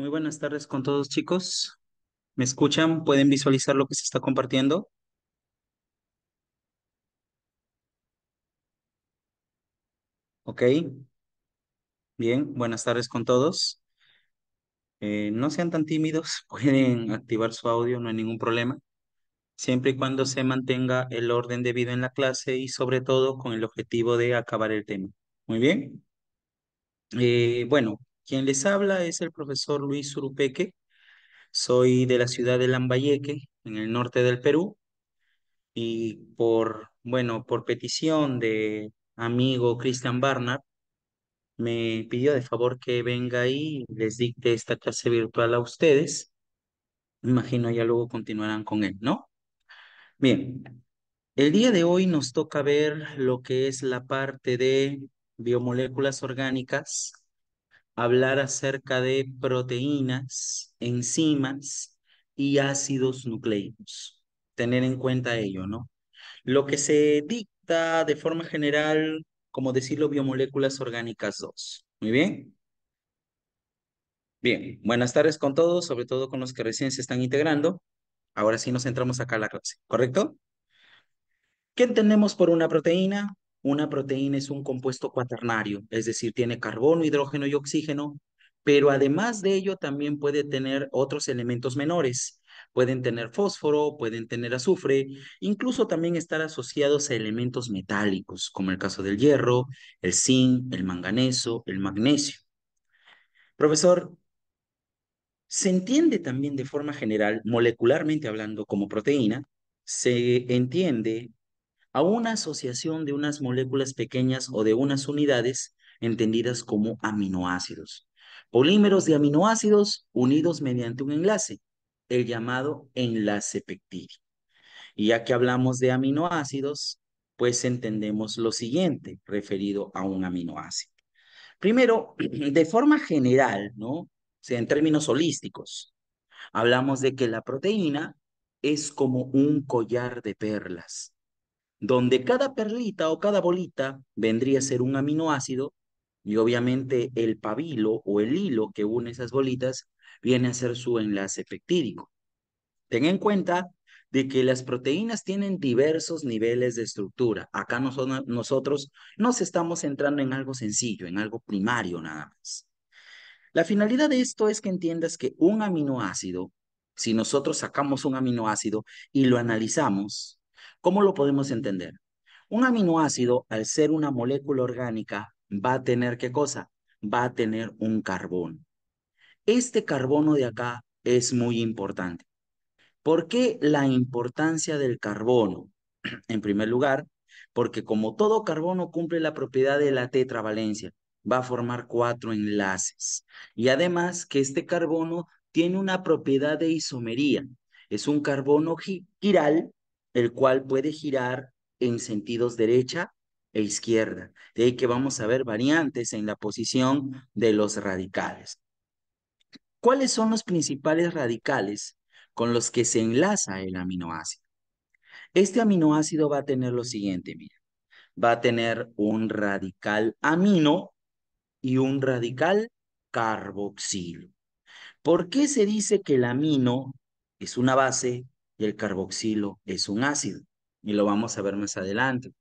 Muy buenas tardes con todos, chicos. ¿Me escuchan? ¿Pueden visualizar lo que se está compartiendo? Ok, bien, buenas tardes con todos. No sean tan tímidos, pueden activar su audio, no hay ningún problema, siempre y cuando se mantenga el orden debido en la clase y sobre todo con el objetivo de acabar el tema. Muy bien. Bueno, quien les habla es el profesor Luis Urupeque. Soy de la ciudad de Lambayeque, en el norte del Perú. Y por petición de amigo Christian Barnard, me pidió de favor que venga ahí y les dicte esta clase virtual a ustedes. Imagino ya luego continuarán con él, ¿no? Bien, el día de hoy nos toca ver lo que es la parte de biomoléculas orgánicas, hablar acerca de proteínas, enzimas y ácidos nucleicos. Tener en cuenta ello, ¿no? Lo que se dicta de forma general, como decirlo, biomoléculas orgánicas 2. Muy bien. Bien, buenas tardes con todos, sobre todo con los que recién se están integrando. Ahora sí nos centramos acá a la clase, ¿correcto? ¿Qué entendemos por una proteína? Una proteína es un compuesto cuaternario, es decir, tiene carbono, hidrógeno y oxígeno, pero además de ello también puede tener otros elementos menores. Pueden tener fósforo, pueden tener azufre, incluso también estar asociados a elementos metálicos, como el caso del hierro, el zinc, el manganeso, el magnesio. Profesor, se entiende también de forma general, molecularmente hablando, como proteína, se entiende a una asociación de unas moléculas pequeñas o de unas unidades entendidas como aminoácidos. Polímeros de aminoácidos unidos mediante un enlace, el llamado enlace peptídico. Y ya que hablamos de aminoácidos, pues entendemos lo siguiente referido a un aminoácido. Primero, de forma general, ¿no? O sea, en términos holísticos, hablamos de que la proteína es como un collar de perlas donde cada perlita o cada bolita vendría a ser un aminoácido y obviamente el pabilo o el hilo que une esas bolitas viene a ser su enlace peptídico. Ten en cuenta de que las proteínas tienen diversos niveles de estructura. Acá nosotros nos estamos centrando en algo sencillo, en algo primario nada más. La finalidad de esto es que entiendas que un aminoácido, si nosotros sacamos un aminoácido y lo analizamos, ¿cómo lo podemos entender? Un aminoácido, al ser una molécula orgánica, va a tener ¿qué cosa? Va a tener un carbono. Este carbono de acá es muy importante. ¿Por qué la importancia del carbono? En primer lugar, porque como todo carbono cumple la propiedad de la tetravalencia, va a formar cuatro enlaces. Y además que este carbono tiene una propiedad de isomería. Es un carbono chiral, el cual puede girar en sentidos derecha e izquierda. De ahí que vamos a ver variantes en la posición de los radicales. ¿Cuáles son los principales radicales con los que se enlaza el aminoácido? Este aminoácido va a tener lo siguiente, mira, va a tener un radical amino y un radical carboxilo. ¿Por qué se dice que el amino es una base y el carboxilo es un ácido? Y lo vamos a ver más adelante.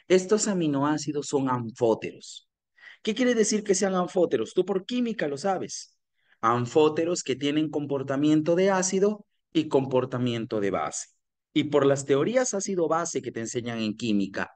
Estos aminoácidos son anfóteros. ¿Qué quiere decir que sean anfóteros? Tú por química lo sabes. Anfóteros que tienen comportamiento de ácido y comportamiento de base. Y por las teorías ácido-base que te enseñan en química,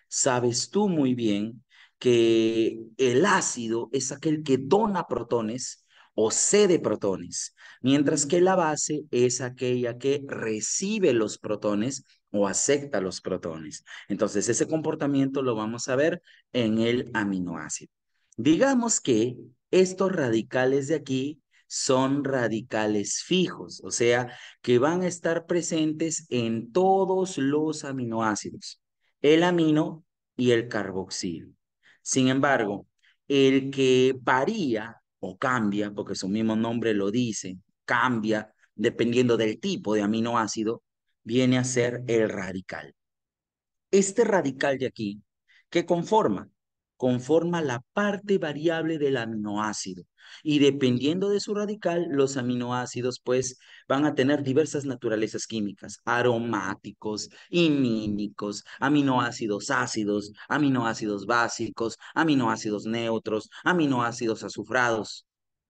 sabes tú muy bien que el ácido es aquel que dona protones o cede protones, mientras que la base es aquella que recibe los protones o acepta los protones. Entonces, ese comportamiento lo vamos a ver en el aminoácido. Digamos que estos radicales de aquí son radicales fijos, o sea, que van a estar presentes en todos los aminoácidos, el amino y el carboxilo. Sin embargo, el que varía o cambia, porque su mismo nombre lo dice, cambia dependiendo del tipo de aminoácido, viene a ser el radical. Este radical de aquí, ¿qué conforma? conforma la parte variable del aminoácido. Y dependiendo de su radical, los aminoácidos pues van a tener diversas naturalezas químicas, aromáticos, imínicos, aminoácidos ácidos, aminoácidos básicos, aminoácidos neutros, aminoácidos azufrados.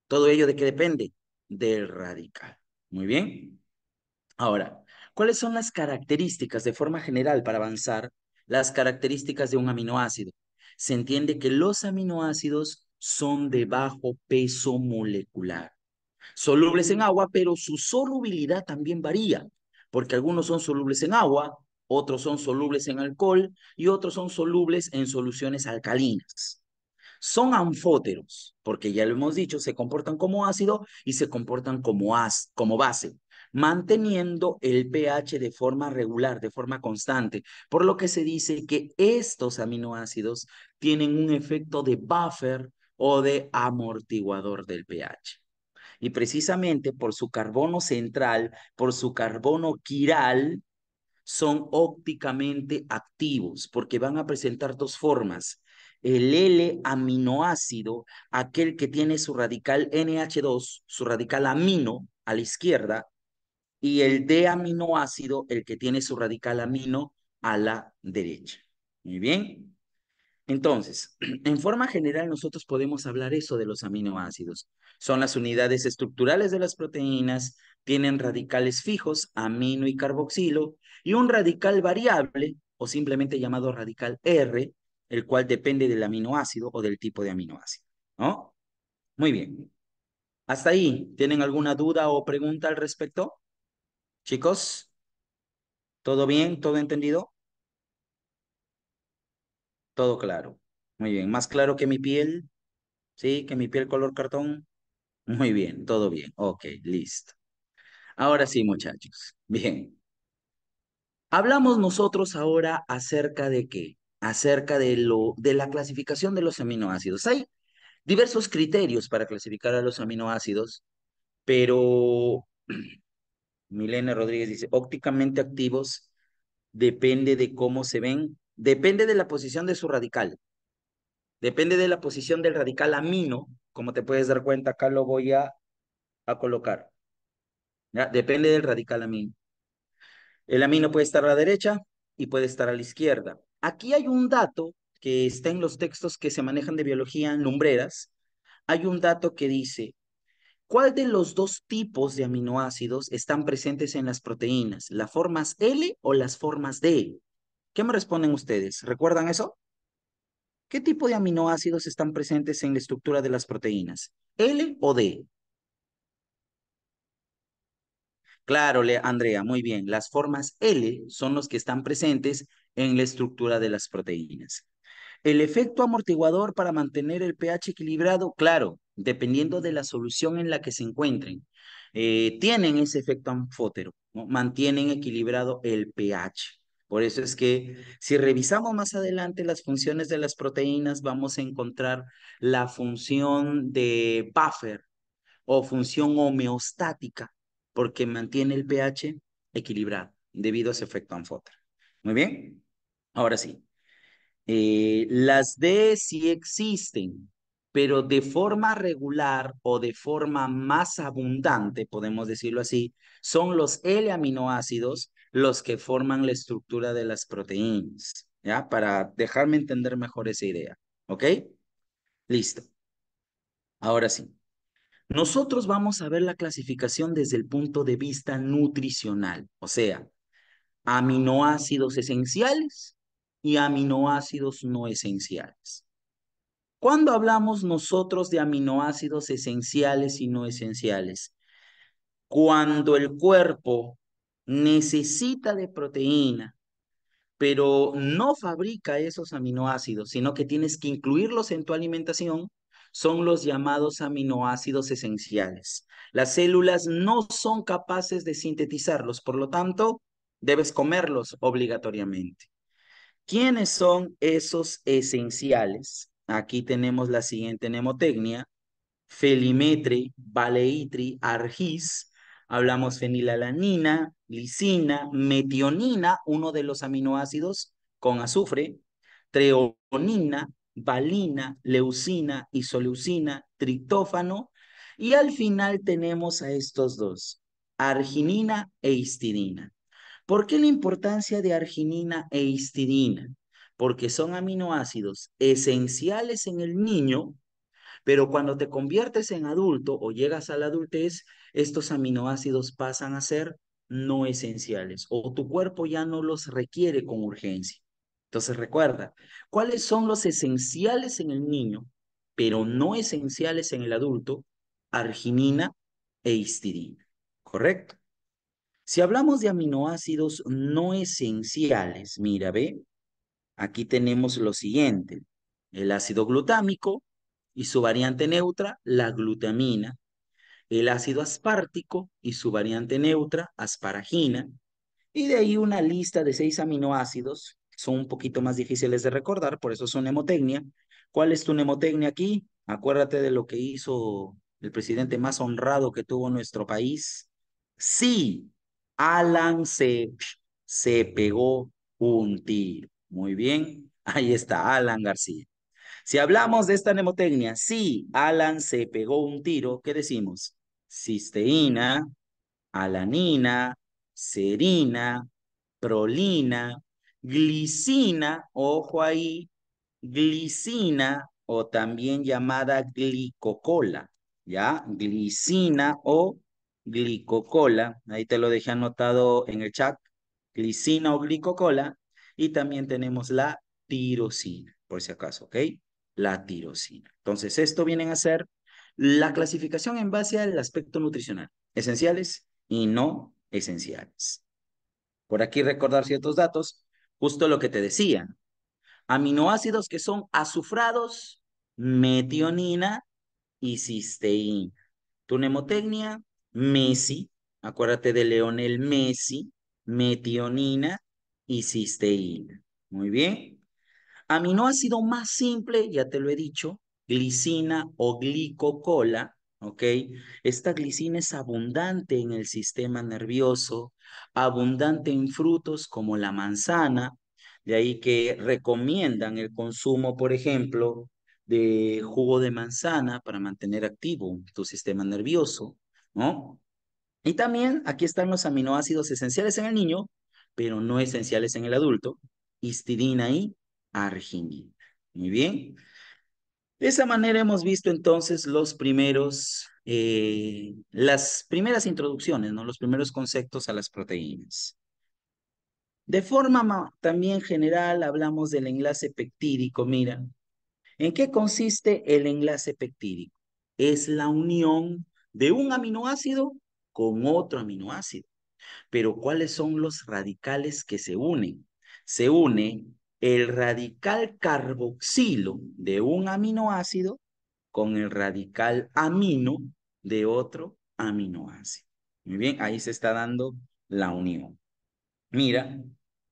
¿Todo ello de qué depende? Del radical. Muy bien. Ahora, ¿cuáles son las características de forma general para avanzar? Las características de un aminoácido. Se entiende que los aminoácidos son de bajo peso molecular, solubles en agua, pero su solubilidad también varía, porque algunos son solubles en agua, otros son solubles en alcohol y otros son solubles en soluciones alcalinas. Son anfóteros, porque ya lo hemos dicho, se comportan como ácido y se comportan como base, manteniendo el pH de forma regular, de forma constante, por lo que se dice que estos aminoácidos tienen un efecto de buffer o de amortiguador del pH. Y precisamente por su carbono central, por su carbono quiral, son ópticamente activos porque van a presentar dos formas. El L-aminoácido, aquel que tiene su radical NH2, su radical amino a la izquierda, y el D-aminoácido, el que tiene su radical amino a la derecha. Muy bien. Entonces, en forma general nosotros podemos hablar eso de los aminoácidos. Son las unidades estructurales de las proteínas, tienen radicales fijos, amino y carboxilo, y un radical variable, o simplemente llamado radical R, el cual depende del aminoácido o del tipo de aminoácido, ¿no? Muy bien. ¿Hasta ahí tienen alguna duda o pregunta al respecto? Chicos, ¿todo bien? ¿Todo entendido? Todo claro. Muy bien. ¿Más claro que mi piel? ¿Sí? ¿Que mi piel color cartón? Muy bien, todo bien. Ok, listo. Ahora sí, muchachos. Bien. Hablamos nosotros ahora acerca de qué? Acerca de la clasificación de los aminoácidos. Hay diversos criterios para clasificar a los aminoácidos, pero Milena Rodríguez dice, ópticamente activos depende de cómo se ven, depende de la posición de su radical, depende de la posición del radical amino, como te puedes dar cuenta, acá lo voy a colocar. ¿Ya? Depende del radical amino. El amino puede estar a la derecha y puede estar a la izquierda. Aquí hay un dato que está en los textos que se manejan de biología en lumbreras. Hay un dato que dice, ¿cuál de los dos tipos de aminoácidos están presentes en las proteínas? ¿Las formas L o las formas D? ¿Qué me responden ustedes? ¿Recuerdan eso? ¿Qué tipo de aminoácidos están presentes en la estructura de las proteínas? ¿L o D? Claro, Andrea, muy bien. Las formas L son los que están presentes en la estructura de las proteínas. El efecto amortiguador para mantener el pH equilibrado, claro, dependiendo de la solución en la que se encuentren, tienen ese efecto anfótero, ¿no? Mantienen equilibrado el pH. Por eso es que si revisamos más adelante las funciones de las proteínas, vamos a encontrar la función de buffer o función homeostática, porque mantiene el pH equilibrado debido a ese efecto Anfoter. Muy bien, ahora sí. Las D sí existen, pero de forma regular o de forma más abundante, podemos decirlo así, son los L-aminoácidos los que forman la estructura de las proteínas, ¿ya? Para dejarme entender mejor esa idea, ¿ok? Listo. Ahora sí. Nosotros vamos a ver la clasificación desde el punto de vista nutricional, o sea, aminoácidos esenciales y aminoácidos no esenciales. ¿Cuándo hablamos nosotros de aminoácidos esenciales y no esenciales? Cuando el cuerpo necesita de proteína, pero no fabrica esos aminoácidos, sino que tienes que incluirlos en tu alimentación, son los llamados aminoácidos esenciales. Las células no son capaces de sintetizarlos, por lo tanto, debes comerlos obligatoriamente. ¿Quiénes son esos esenciales? Aquí tenemos la siguiente mnemotecnia: Felimetri, Valeitri, Argis. Hablamos fenilalanina, lisina, metionina, uno de los aminoácidos con azufre, treonina, valina, leucina, isoleucina, triptófano, y al final tenemos a estos dos, arginina e histidina. ¿Por qué la importancia de arginina e histidina? Porque son aminoácidos esenciales en el niño, pero cuando te conviertes en adulto o llegas a la adultez, estos aminoácidos pasan a ser no esenciales o tu cuerpo ya no los requiere con urgencia. Entonces recuerda, ¿cuáles son los esenciales en el niño, pero no esenciales en el adulto? Arginina e histidina, ¿correcto? Si hablamos de aminoácidos no esenciales, mira, ve, aquí tenemos lo siguiente, el ácido glutámico y su variante neutra, la glutamina, el ácido aspartico y su variante neutra, asparagina, y de ahí una lista de 6 aminoácidos, son un poquito más difíciles de recordar, por eso son mnemotecnia. ¿Cuál es tu mnemotecnia aquí? Acuérdate de lo que hizo el presidente más honrado que tuvo nuestro país. Sí, Alan se pegó un tiro. Muy bien, ahí está Alan García. Si hablamos de esta mnemotecnia, sí, Alan se pegó un tiro, ¿qué decimos? Cisteína, alanina, serina, prolina, glicina, ojo ahí, glicina o también llamada glicocola, ¿ya? Glicina o glicocola, ahí te lo dejé anotado en el chat, glicina o glicocola, y también tenemos la tirosina, por si acaso, ¿ok? La tirosina. Entonces, esto viene a ser la clasificación en base al aspecto nutricional, esenciales y no esenciales. Por aquí recordar ciertos datos, justo lo que te decía, aminoácidos que son azufrados, metionina y cisteína. Tu mnemotecnia, Messi, acuérdate de Leonel Messi, metionina y cisteína. Muy bien. Aminoácido más simple, ya te lo he dicho, glicina o glicocola, ¿ok? Esta glicina es abundante en el sistema nervioso, abundante en frutos como la manzana, de ahí que recomiendan el consumo, por ejemplo, de jugo de manzana para mantener activo tu sistema nervioso, ¿no? Y también aquí están los aminoácidos esenciales en el niño, pero no esenciales en el adulto, histidina y arginina. Muy bien. De esa manera hemos visto entonces las primeras introducciones, ¿no? Los primeros conceptos a las proteínas. De forma también general hablamos del enlace peptídico. Mira, ¿en qué consiste el enlace peptídico? Es la unión de un aminoácido con otro aminoácido. Pero ¿cuáles son los radicales que se unen? Se une el radical carboxilo de un aminoácido con el radical amino de otro aminoácido. Muy bien, ahí se está dando la unión. Mira,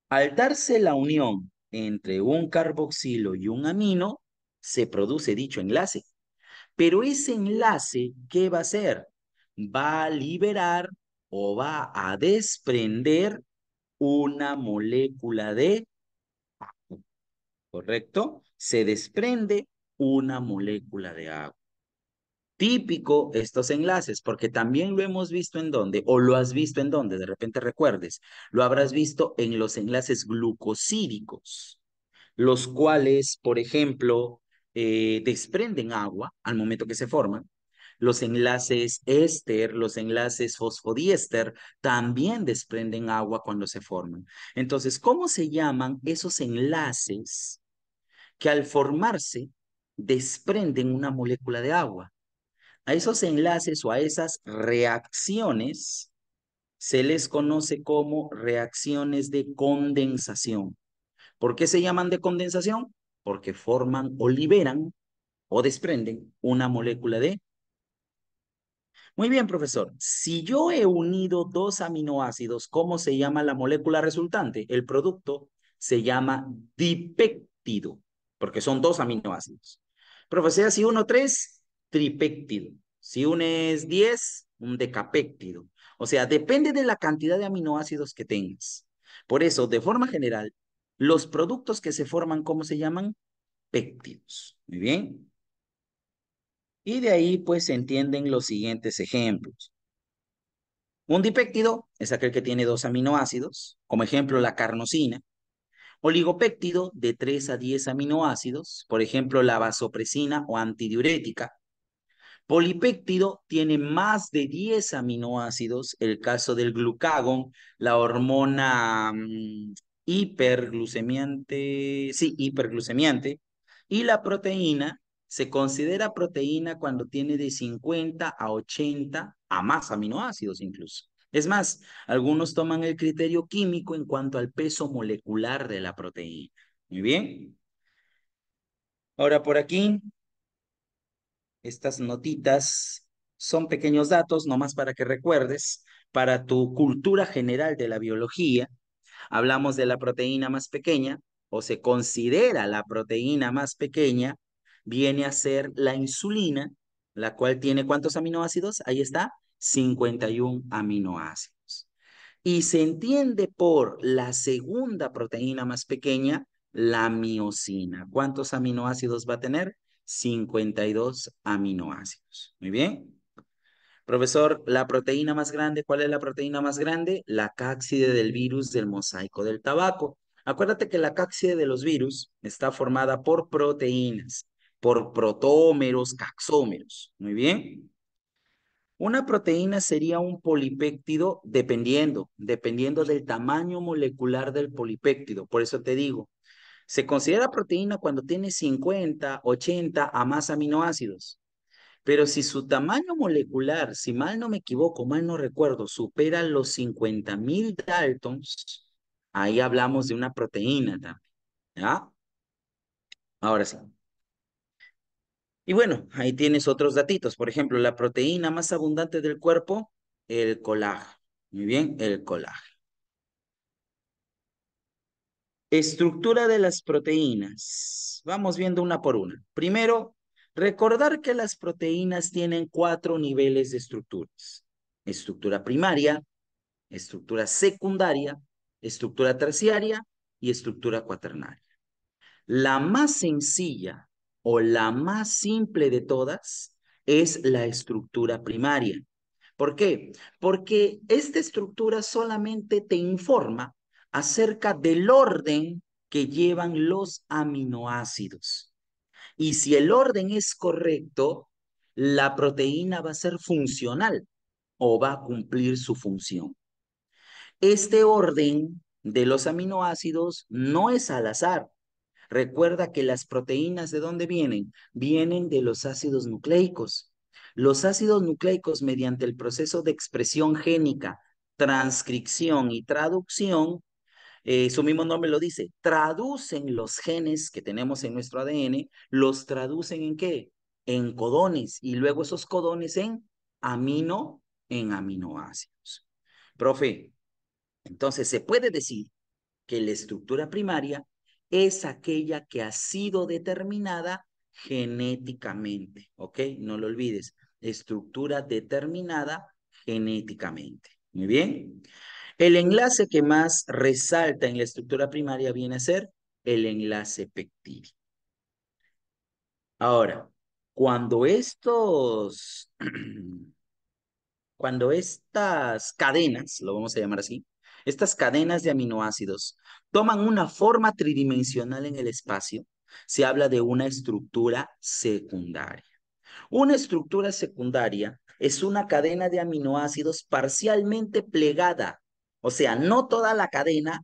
al darse la unión entre un carboxilo y un amino, se produce dicho enlace. Pero ese enlace, ¿qué va a hacer? Va a liberar o va a desprender una molécula de, ¿correcto? Se desprende una molécula de agua. Típico estos enlaces, porque también lo hemos visto en dónde, o lo has visto en dónde, de repente recuerdes, lo habrás visto en los enlaces glucosídicos, los cuales, por ejemplo, desprenden agua al momento que se forman. Los enlaces éster, los enlaces fosfodiéster, también desprenden agua cuando se forman. Entonces, ¿cómo se llaman esos enlaces que al formarse desprenden una molécula de agua? A esos enlaces o a esas reacciones se les conoce como reacciones de condensación. ¿Por qué se llaman de condensación? Porque forman o liberan o desprenden una molécula de... Muy bien, profesor. Si yo he unido dos aminoácidos, ¿cómo se llama la molécula resultante? El producto se llama dipéptido, porque son dos aminoácidos. Profesor, si uno tres, tripéptido. Si uno es 10, un decapéptido. O sea, depende de la cantidad de aminoácidos que tengas. Por eso, de forma general, los productos que se forman, ¿cómo se llaman? péptidos. Muy bien. Y de ahí pues se entienden los siguientes ejemplos. Un dipéptido es aquel que tiene dos aminoácidos, como ejemplo la carnosina. Oligopéptido de 3 a 10 aminoácidos, por ejemplo la vasopresina o antidiurética. Polipéptido tiene más de 10 aminoácidos, el caso del glucagón, la hormona hiperglucemiante, sí, hiperglucemiante, y la proteína se considera proteína cuando tiene de 50 a 80 a más aminoácidos incluso. Es más, algunos toman el criterio químico en cuanto al peso molecular de la proteína. Muy bien. Ahora por aquí estas notitas son pequeños datos, nomás para que recuerdes, para tu cultura general de la biología. Hablamos de la proteína más pequeña, o se considera la proteína más pequeña, viene a ser la insulina, la cual tiene ¿cuántos aminoácidos? Ahí está, 51 aminoácidos. Y se entiende por la segunda proteína más pequeña, la miosina. ¿Cuántos aminoácidos va a tener? 52 aminoácidos. Muy bien. Profesor, la proteína más grande, ¿cuál es la proteína más grande? La cápside del virus del mosaico del tabaco. Acuérdate que la cápside de los virus está formada por proteínas, por protómeros, caxómeros. Muy bien. Una proteína sería un polipéptido dependiendo del tamaño molecular del polipéptido. Por eso te digo, se considera proteína cuando tiene 50, 80 a más aminoácidos. Pero si su tamaño molecular, si mal no me equivoco, mal no recuerdo, supera los 50.000 Daltons, ahí hablamos de una proteína también. ¿Ya? Ahora sí. Y bueno, ahí tienes otros datitos. Por ejemplo, la proteína más abundante del cuerpo, el colágeno. Muy bien, el colágeno. Estructura de las proteínas. Vamos viendo una por una. Primero, recordar que las proteínas tienen 4 niveles de estructuras. Estructura primaria, estructura secundaria, estructura terciaria y estructura cuaternaria. La más sencilla o la más simple de todas es la estructura primaria. ¿Por qué? Porque esta estructura solamente te informa acerca del orden que llevan los aminoácidos. Y si el orden es correcto, la proteína va a ser funcional o va a cumplir su función. Este orden de los aminoácidos no es al azar. Recuerda que las proteínas, ¿de dónde vienen? Vienen de los ácidos nucleicos. Los ácidos nucleicos, mediante el proceso de expresión génica, transcripción y traducción, su mismo nombre lo dice, traducen los genes que tenemos en nuestro ADN, los traducen ¿en qué? En codones y luego esos codones en aminoácidos. Profe, entonces se puede decir que la estructura primaria es aquella que ha sido determinada genéticamente, ¿ok? No lo olvides, estructura determinada genéticamente. Muy bien. El enlace que más resalta en la estructura primaria viene a ser el enlace peptídico. Ahora, cuando estos cuando estas cadenas, lo vamos a llamar así, estas cadenas de aminoácidos toman una forma tridimensional en el espacio, se habla de una estructura secundaria. Una estructura secundaria es una cadena de aminoácidos parcialmente plegada, o sea, no toda la cadena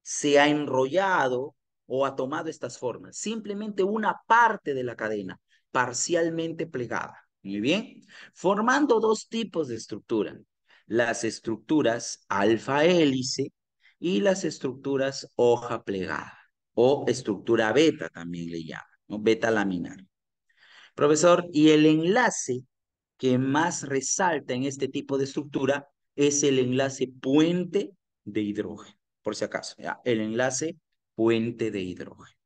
se ha enrollado o ha tomado estas formas, simplemente una parte de la cadena parcialmente plegada. Muy bien, formando dos tipos de estructura, las estructuras alfa hélice y las estructuras hoja plegada o estructura beta también le llaman, ¿no? Beta laminar. Profesor, y el enlace que más resalta en este tipo de estructura es el enlace puente de hidrógeno, por si acaso, ¿ya? El enlace puente de hidrógeno.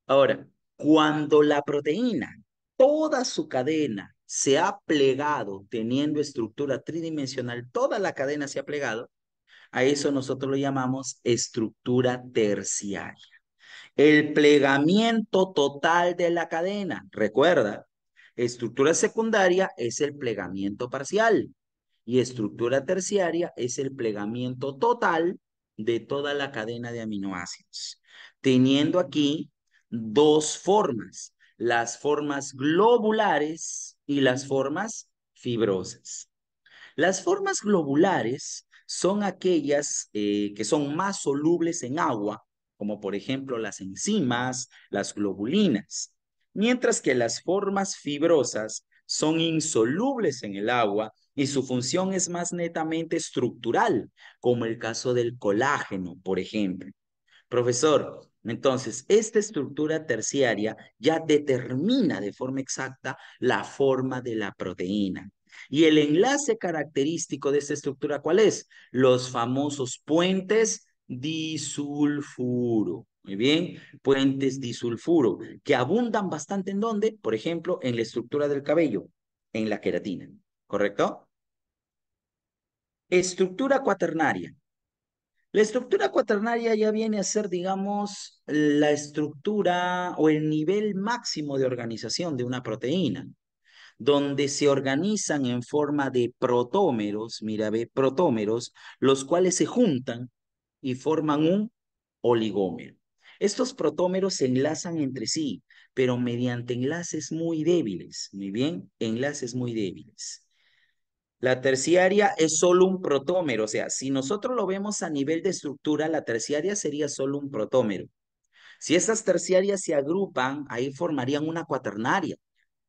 Ahora, cuando la proteína, toda su cadena se ha plegado teniendo estructura tridimensional, toda la cadena se ha plegado, a eso nosotros lo llamamos estructura terciaria. El plegamiento total de la cadena. Recuerda, estructura secundaria es el plegamiento parcial y estructura terciaria es el plegamiento total de toda la cadena de aminoácidos. Teniendo aquí dos formas, las formas globulares y las formas fibrosas. Las formas globulares son aquellas que son más solubles en agua, como por ejemplo las enzimas, las globulinas, mientras que las formas fibrosas son insolubles en el agua y su función es más netamente estructural, como el caso del colágeno, por ejemplo. Profesor, entonces, esta estructura terciaria ya determina de forma exacta la forma de la proteína. Y el enlace característico de esta estructura, ¿cuál es? Los famosos puentes disulfuro. Muy bien, puentes disulfuro, que abundan bastante en dónde? Por ejemplo, en la estructura del cabello, en la queratina. ¿Correcto? Estructura cuaternaria. La estructura cuaternaria ya viene a ser, digamos, la estructura o el nivel máximo de organización de una proteína, donde se organizan en forma de protómeros, mira, ve, protómeros, los cuales se juntan y forman un oligómero. Estos protómeros se enlazan entre sí, pero mediante enlaces muy débiles, muy bien, enlaces muy débiles. La terciaria es solo un protómero, o sea, si nosotros lo vemos a nivel de estructura, la terciaria sería solo un protómero. Si esas terciarias se agrupan, ahí formarían una cuaternaria,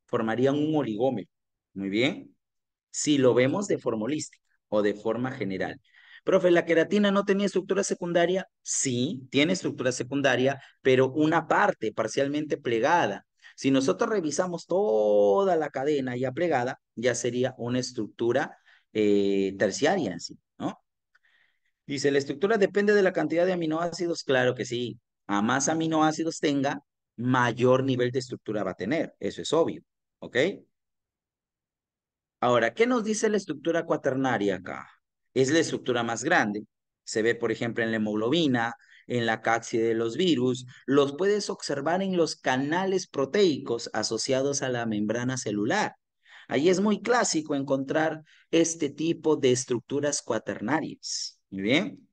formarían un oligómero. Muy bien. Si lo vemos de forma holística o de forma general. Profe, ¿la queratina no tenía estructura secundaria? Sí, tiene estructura secundaria, pero una parte parcialmente plegada. Si nosotros revisamos toda la cadena ya plegada, ya sería una estructura terciaria en sí, ¿no? Dice, ¿la estructura depende de la cantidad de aminoácidos? Claro que sí. A más aminoácidos tenga, mayor nivel de estructura va a tener. Eso es obvio, ¿ok? Ahora, ¿qué nos dice la estructura cuaternaria acá? Es la estructura más grande. Se ve, por ejemplo, en la hemoglobina, en la cápside de los virus. Los puedes observar en los canales proteicos asociados a la membrana celular. Ahí es muy clásico encontrar este tipo de estructuras cuaternarias. Muy bien.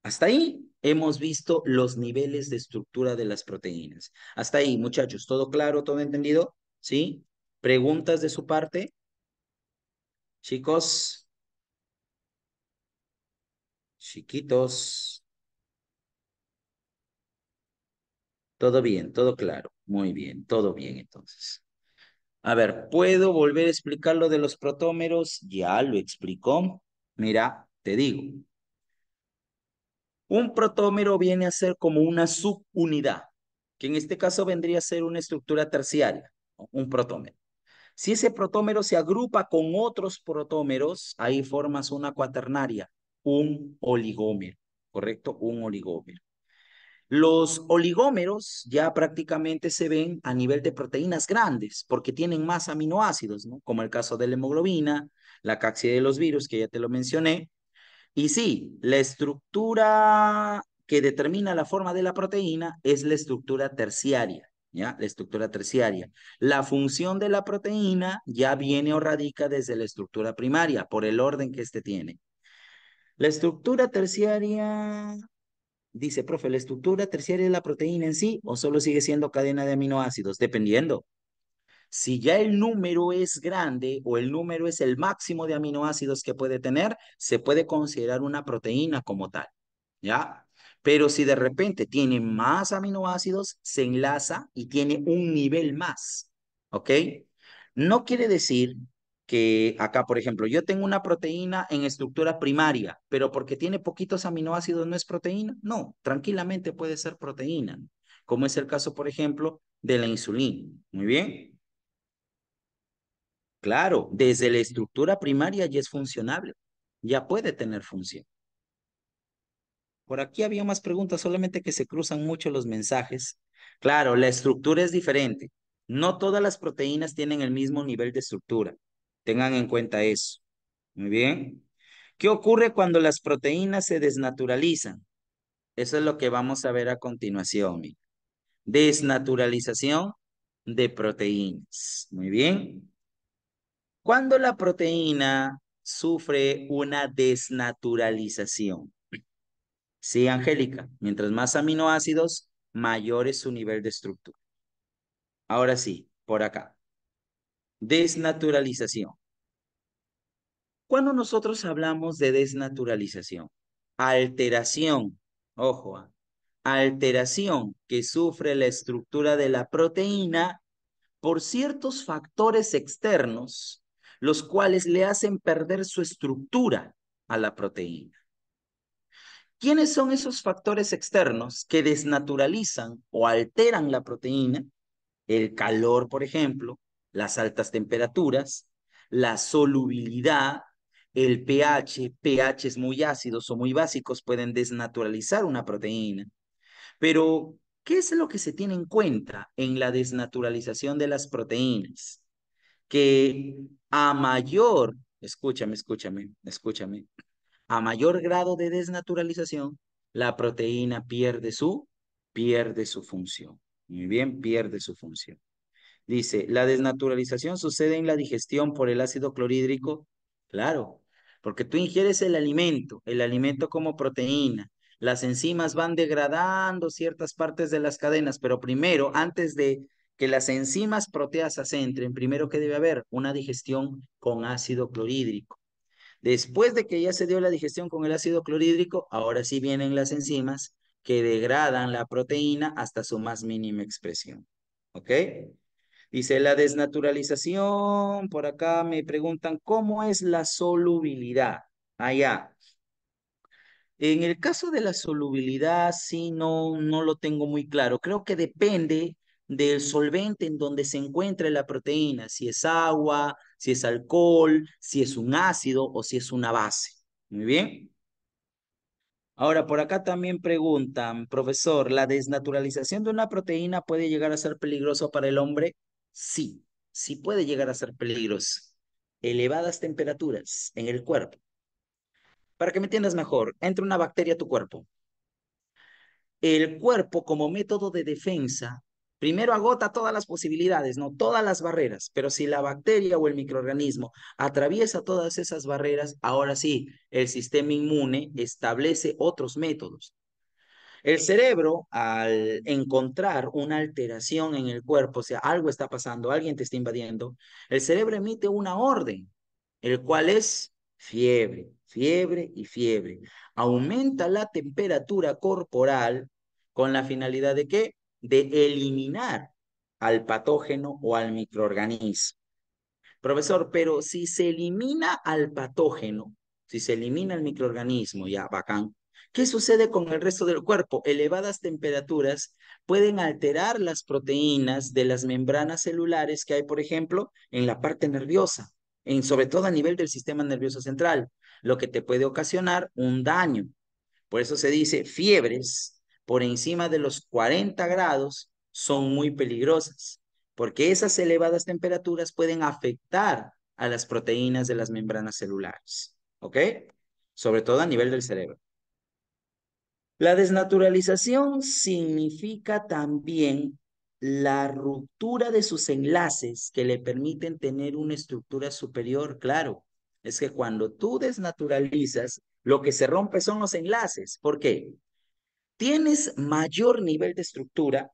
Hasta ahí hemos visto los niveles de estructura de las proteínas. Hasta ahí, muchachos, ¿todo claro, todo entendido? ¿Sí? ¿Preguntas de su parte? Chicos, chiquitos, todo bien, todo claro. Muy bien, todo bien entonces. A ver, ¿puedo volver a explicar lo de los protómeros? Ya lo explicó. Mira, te digo, un protómero viene a ser como una subunidad, que en este caso vendría a ser una estructura terciaria, ¿no? Un protómero. Si ese protómero se agrupa con otros protómeros, ahí formas una cuaternaria, un oligómero, ¿correcto? Un oligómero. Los oligómeros ya prácticamente se ven a nivel de proteínas grandes porque tienen más aminoácidos, ¿no? Como el caso de la hemoglobina, la cápside de los virus, que ya te lo mencioné. Y sí, la estructura que determina la forma de la proteína es la estructura terciaria, ¿ya? La estructura terciaria. La función de la proteína ya viene o radica desde la estructura primaria, por el orden que éste tiene. La estructura terciaria. Dice, profe, ¿la estructura terciaria de la proteína en sí o solo sigue siendo cadena de aminoácidos? Dependiendo. Si ya el número es grande o el número es el máximo de aminoácidos que puede tener, se puede considerar una proteína como tal, ¿ya? Pero si de repente tiene más aminoácidos, se enlaza y tiene un nivel más, ¿ok? No quiere decir que acá, por ejemplo, yo tengo una proteína en estructura primaria, pero porque tiene poquitos aminoácidos no es proteína. No, tranquilamente puede ser proteína, como es el caso, por ejemplo, de la insulina. Muy bien. Claro, desde la estructura primaria ya es funcionable, ya puede tener función. Por aquí había más preguntas, solamente que se cruzan mucho los mensajes. Claro, la estructura es diferente. No todas las proteínas tienen el mismo nivel de estructura. Tengan en cuenta eso. Muy bien. ¿Qué ocurre cuando las proteínas se desnaturalizan? Eso es lo que vamos a ver a continuación. Mira. Desnaturalización de proteínas. Muy bien. Cuando la proteína sufre una desnaturalización. Sí, Angélica, mientras más aminoácidos, mayor es su nivel de estructura. Ahora sí, por acá. Desnaturalización. Cuando nosotros hablamos de desnaturalización, alteración, ojo, alteración que sufre la estructura de la proteína por ciertos factores externos, los cuales le hacen perder su estructura a la proteína. ¿Quiénes son esos factores externos que desnaturalizan o alteran la proteína? El calor, por ejemplo, las altas temperaturas, la solubilidad, el pH, pHs muy ácidos o muy básicos pueden desnaturalizar una proteína. Pero, ¿qué es lo que se tiene en cuenta en la desnaturalización de las proteínas? Que a mayor, escúchame, a mayor grado de desnaturalización, la proteína pierde su función. Muy bien, pierde su función. Dice, la desnaturalización sucede en la digestión por el ácido clorhídrico. Claro, porque tú ingieres el alimento como proteína. Las enzimas van degradando ciertas partes de las cadenas, pero primero, antes de que las enzimas proteasas entren, primero que debe haber una digestión con ácido clorhídrico. Después de que ya se dio la digestión con el ácido clorhídrico, ahora sí vienen las enzimas que degradan la proteína hasta su más mínima expresión. ¿Ok? Dice la desnaturalización, por acá me preguntan, ¿cómo es la solubilidad? Allá. En el caso de la solubilidad, sí, no lo tengo muy claro. Creo que depende del solvente en donde se encuentre la proteína, si es agua, si es alcohol, si es un ácido o si es una base. Muy bien. Ahora, por acá también preguntan, profesor, ¿la desnaturalización de una proteína puede llegar a ser peligroso para el hombre? Sí, sí puede llegar a ser peligroso. Elevadas temperaturas en el cuerpo. Para que me entiendas mejor, entra una bacteria a tu cuerpo. El cuerpo, como método de defensa, primero agota todas las posibilidades, no todas las barreras, pero si la bacteria o el microorganismo atraviesa todas esas barreras, ahora sí, el sistema inmune establece otros métodos. El cerebro, al encontrar una alteración en el cuerpo, o sea, algo está pasando, alguien te está invadiendo, el cerebro emite una orden, el cual es fiebre, fiebre y fiebre. Aumenta la temperatura corporal con la finalidad de ¿qué? De eliminar al patógeno o al microorganismo. Profesor, pero si se elimina al patógeno, si se elimina el microorganismo, ya, bacán. ¿Qué sucede con el resto del cuerpo? Elevadas temperaturas pueden alterar las proteínas de las membranas celulares que hay, por ejemplo, en la parte nerviosa, sobre todo a nivel del sistema nervioso central, lo que te puede ocasionar un daño. Por eso se dice fiebres por encima de los 40 grados son muy peligrosas, porque esas elevadas temperaturas pueden afectar a las proteínas de las membranas celulares, ¿ok? Sobre todo a nivel del cerebro. La desnaturalización significa también la ruptura de sus enlaces que le permiten tener una estructura superior, claro. Es que cuando tú desnaturalizas, lo que se rompe son los enlaces. ¿Por qué? Tienes mayor nivel de estructura,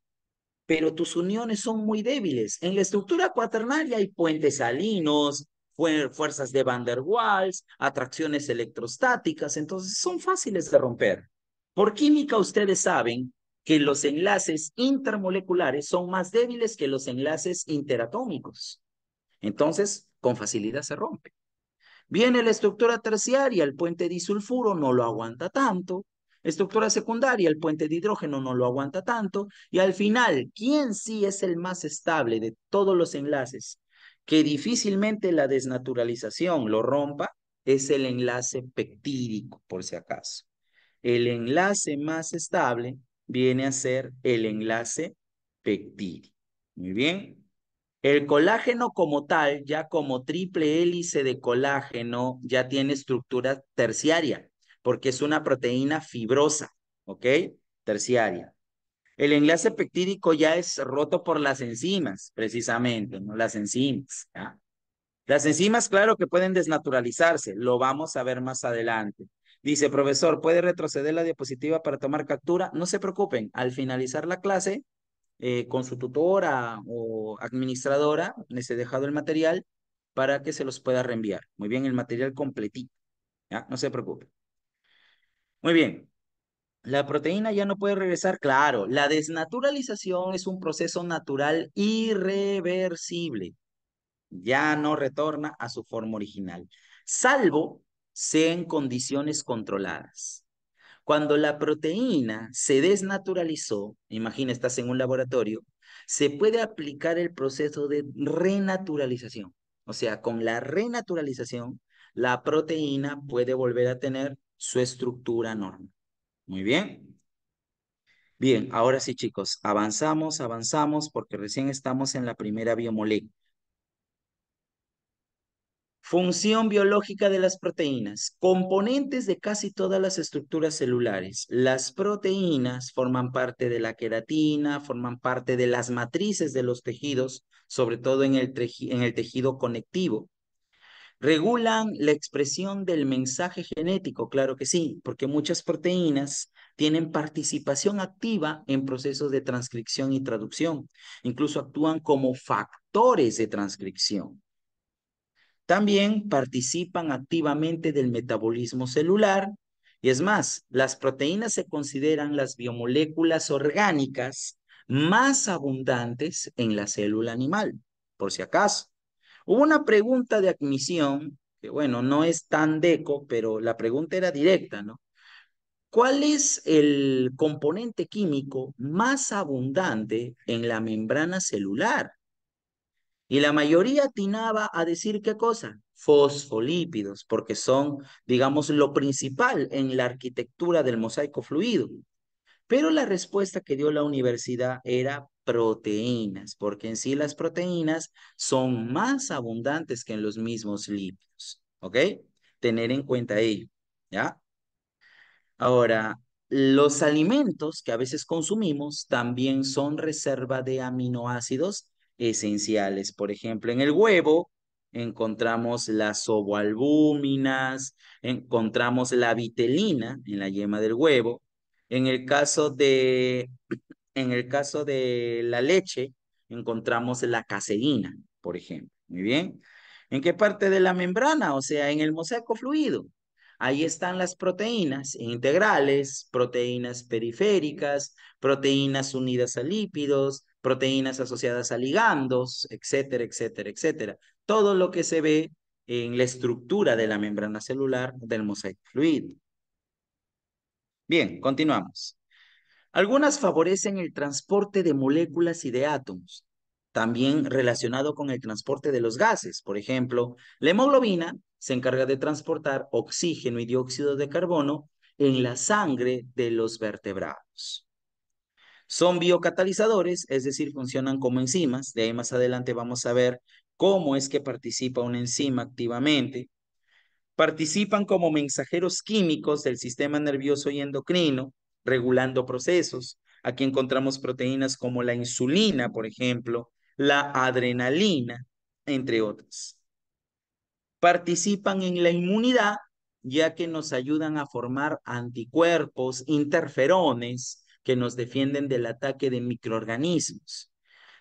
pero tus uniones son muy débiles. En la estructura cuaternaria hay puentes salinos, fuerzas de Van der Waals, atracciones electrostáticas, entonces son fáciles de romper. Por química ustedes saben que los enlaces intermoleculares son más débiles que los enlaces interatómicos. Entonces, con facilidad se rompe. Viene la estructura terciaria, el puente disulfuro no lo aguanta tanto. Estructura secundaria, el puente de hidrógeno no lo aguanta tanto. Y al final, ¿quién sí es el más estable de todos los enlaces? Que difícilmente la desnaturalización lo rompa, es el enlace peptídico, por si acaso. El enlace más estable viene a ser el enlace peptídico. Muy bien. El colágeno como tal, ya como triple hélice de colágeno, ya tiene estructura terciaria, porque es una proteína fibrosa. ¿ok? Terciaria. El enlace peptídico ya es roto por las enzimas, precisamente, ¿no? Las enzimas, ¿ya? Las enzimas, claro que pueden desnaturalizarse, lo vamos a ver más adelante. Dice, profesor, ¿puede retroceder la diapositiva para tomar captura? No se preocupen, al finalizar la clase, con su tutora o administradora, les he dejado el material para que se los pueda reenviar. Muy bien, el material completito, ¿ya? No se preocupen. Muy bien. La proteína ya no puede regresar, claro. La desnaturalización es un proceso natural irreversible. Ya no retorna a su forma original, salvo sea en condiciones controladas. Cuando la proteína se desnaturalizó, imagina, estás en un laboratorio, se puede aplicar el proceso de renaturalización. O sea, con la renaturalización, la proteína puede volver a tener su estructura normal. Muy bien. Bien, ahora sí, chicos, avanzamos, porque recién estamos en la primera biomolécula. Función biológica de las proteínas. Componentes de casi todas las estructuras celulares. Las proteínas forman parte de la queratina, forman parte de las matrices de los tejidos, sobre todo en el tejido conectivo. Regulan la expresión del mensaje genético, claro que sí, porque muchas proteínas tienen participación activa en procesos de transcripción y traducción. Incluso actúan como factores de transcripción. También participan activamente del metabolismo celular. Y es más, las proteínas se consideran las biomoléculas orgánicas más abundantes en la célula animal, por si acaso. Hubo una pregunta de admisión, que bueno, no es tan deco, pero la pregunta era directa, ¿no? ¿Cuál es el componente químico más abundante en la membrana celular? Y la mayoría atinaba a decir qué cosa, fosfolípidos, porque son, digamos, lo principal en la arquitectura del mosaico fluido. Pero la respuesta que dio la universidad era proteínas, porque en sí las proteínas son más abundantes que en los mismos lípidos, ¿ok? Tener en cuenta ello, ¿ya? Ahora, los alimentos que a veces consumimos también son reserva de aminoácidos esenciales. Por ejemplo, en el huevo encontramos las ovoalbúminas, encontramos la vitelina en la yema del huevo. En el caso de, en el caso de la leche, encontramos la caseína, por ejemplo. Muy bien. ¿En qué parte de la membrana? O sea, en el mosaico fluido. Ahí están las proteínas integrales, proteínas periféricas, proteínas unidas a lípidos, proteínas asociadas a ligandos, etcétera, etcétera, etcétera. Todo lo que se ve en la estructura de la membrana celular del mosaico fluido. Bien, continuamos. Algunas favorecen el transporte de moléculas y de átomos, también relacionado con el transporte de los gases. Por ejemplo, la hemoglobina se encarga de transportar oxígeno y dióxido de carbono en la sangre de los vertebrados. Son biocatalizadores, es decir, funcionan como enzimas. De ahí más adelante vamos a ver cómo es que participa una enzima activamente. Participan como mensajeros químicos del sistema nervioso y endocrino, regulando procesos. Aquí encontramos proteínas como la insulina, por ejemplo, la adrenalina, entre otras. Participan en la inmunidad, ya que nos ayudan a formar anticuerpos, interferones, que nos defienden del ataque de microorganismos.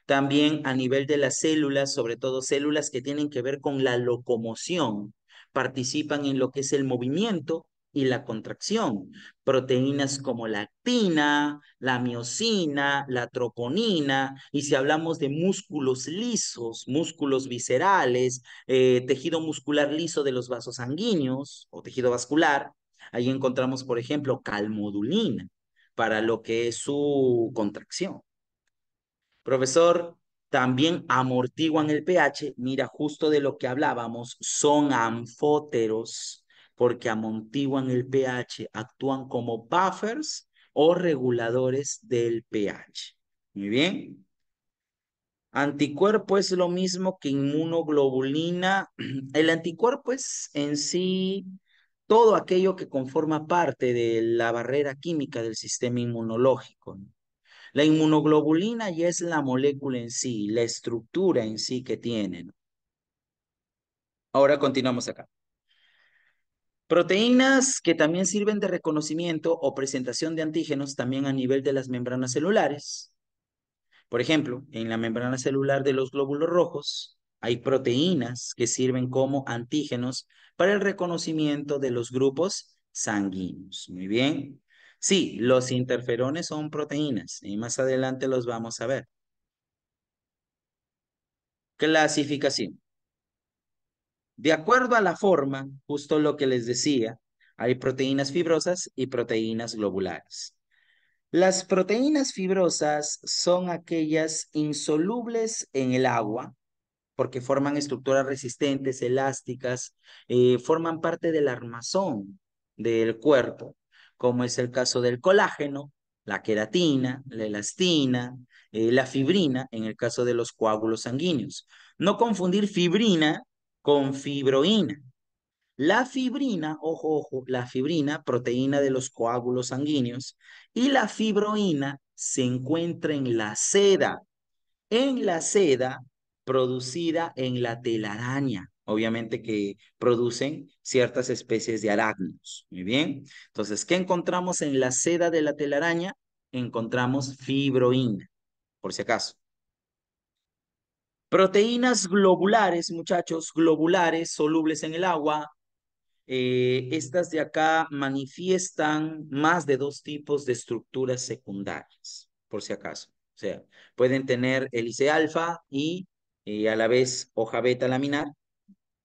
También a nivel de las células, sobre todo células que tienen que ver con la locomoción, participan en lo que es el movimiento y la contracción. Proteínas como la actina, la miosina, la troponina, y si hablamos de músculos lisos, músculos viscerales, tejido muscular liso de los vasos sanguíneos o tejido vascular, ahí encontramos, por ejemplo, calmodulina para lo que es su contracción. Profesor, también amortiguan el pH. Mira, justo de lo que hablábamos, son anfóteros porque amortiguan el pH, actúan como buffers o reguladores del pH. Muy bien. Anticuerpo es lo mismo que inmunoglobulina. El anticuerpo es en sí todo aquello que conforma parte de la barrera química del sistema inmunológico, ¿no? La inmunoglobulina ya es la molécula en sí, la estructura en sí que tiene, ¿no? Ahora continuamos acá. Proteínas que también sirven de reconocimiento o presentación de antígenos también a nivel de las membranas celulares. Por ejemplo, en la membrana celular de los glóbulos rojos hay proteínas que sirven como antígenos para el reconocimiento de los grupos sanguíneos. Muy bien. Sí, los interferones son proteínas y más adelante los vamos a ver. Clasificación. De acuerdo a la forma, justo lo que les decía, hay proteínas fibrosas y proteínas globulares. Las proteínas fibrosas son aquellas insolubles en el agua porque forman estructuras resistentes, elásticas, forman parte del armazón del cuerpo, como es el caso del colágeno, la queratina, la elastina, la fibrina, en el caso de los coágulos sanguíneos. No confundir fibrina con fibroína. La fibrina, ojo, ojo, la fibrina, proteína de los coágulos sanguíneos, y la fibroína se encuentra en la seda producida en la telaraña, obviamente que producen ciertas especies de arácnidos. Muy bien. Entonces, ¿qué encontramos en la seda de la telaraña? Encontramos fibroína, por si acaso. Proteínas globulares, muchachos, globulares, solubles en el agua. Estas de acá manifiestan más de dos tipos de estructuras secundarias, por si acaso. O sea, pueden tener hélice alfa y a la vez hoja beta laminar.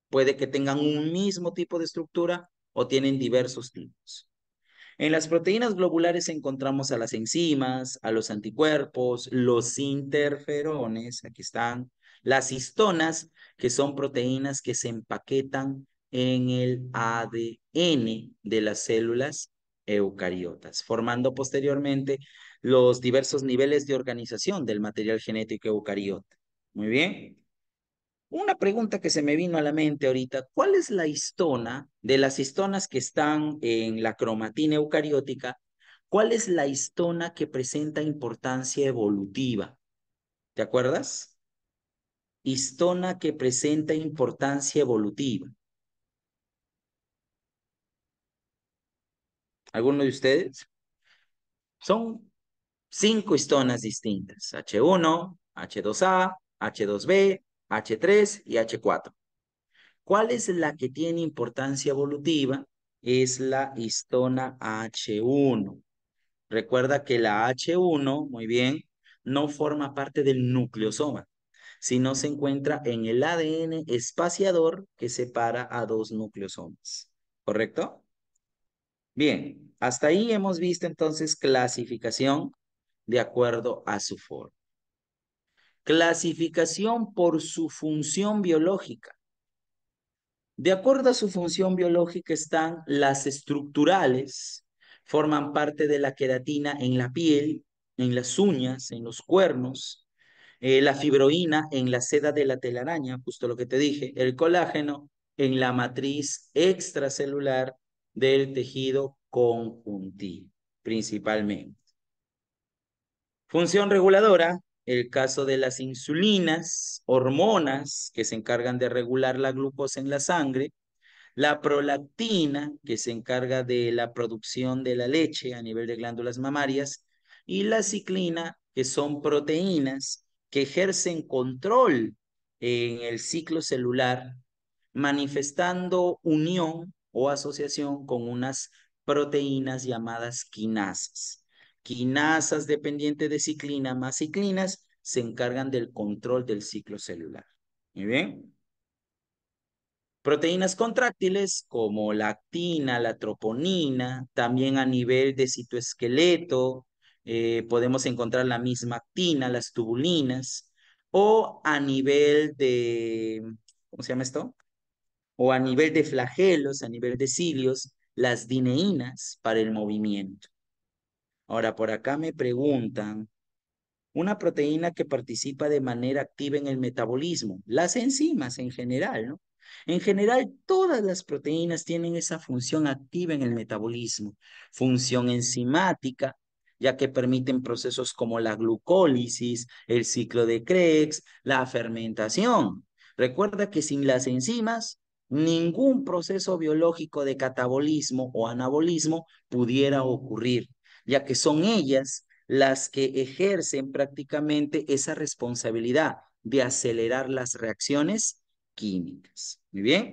Puede que tengan un mismo tipo de estructura o tienen diversos tipos. En las proteínas globulares encontramos a las enzimas, a los anticuerpos, los interferones, aquí están, las histonas, que son proteínas que se empaquetan en el ADN de las células eucariotas, formando posteriormente los diversos niveles de organización del material genético eucariota. Muy bien. Una pregunta que se me vino a la mente ahorita, ¿cuál es la histona de las histonas que están en la cromatina eucariótica? ¿Cuál es la histona que presenta importancia evolutiva? ¿Te acuerdas? Histona que presenta importancia evolutiva. ¿Alguno de ustedes? Son 5 histonas distintas, H1, H2A, H2B, H3 y H4. ¿Cuál es la que tiene importancia evolutiva? Es la histona H1. Recuerda que la H1, muy bien, no forma parte del nucleosoma, sino se encuentra en el ADN espaciador que separa a dos nucleosomas. ¿Correcto? Bien, hasta ahí hemos visto entonces clasificación de acuerdo a su forma. Clasificación por su función biológica. De acuerdo a su función biológica están las estructurales, forman parte de la queratina en la piel, en las uñas, en los cuernos, la fibroína en la seda de la telaraña, justo lo que te dije, el colágeno en la matriz extracelular del tejido conjuntivo, principalmente. Función reguladora, el caso de las insulinas, hormonas que se encargan de regular la glucosa en la sangre, la prolactina, que se encarga de la producción de la leche a nivel de glándulas mamarias, y la ciclina, que son proteínas que ejercen control en el ciclo celular, manifestando unión o asociación con unas proteínas llamadas quinasas. Quinasas dependientes de ciclina más ciclinas se encargan del control del ciclo celular. Muy bien. Proteínas contráctiles como la actina, la troponina, también a nivel de citoesqueleto, podemos encontrar la misma actina, las tubulinas, o a nivel de, ¿cómo se llama esto? O a nivel de flagelos, a nivel de cilios, las dineínas para el movimiento. Ahora, por acá me preguntan, una proteína que participa de manera activa en el metabolismo, las enzimas en general, ¿no? En general, todas las proteínas tienen esa función activa en el metabolismo, función enzimática, ya que permiten procesos como la glucólisis, el ciclo de Krebs, la fermentación. Recuerda que sin las enzimas, ningún proceso biológico de catabolismo o anabolismo pudiera ocurrir, ya que son ellas las que ejercen prácticamente esa responsabilidad de acelerar las reacciones químicas. Muy bien,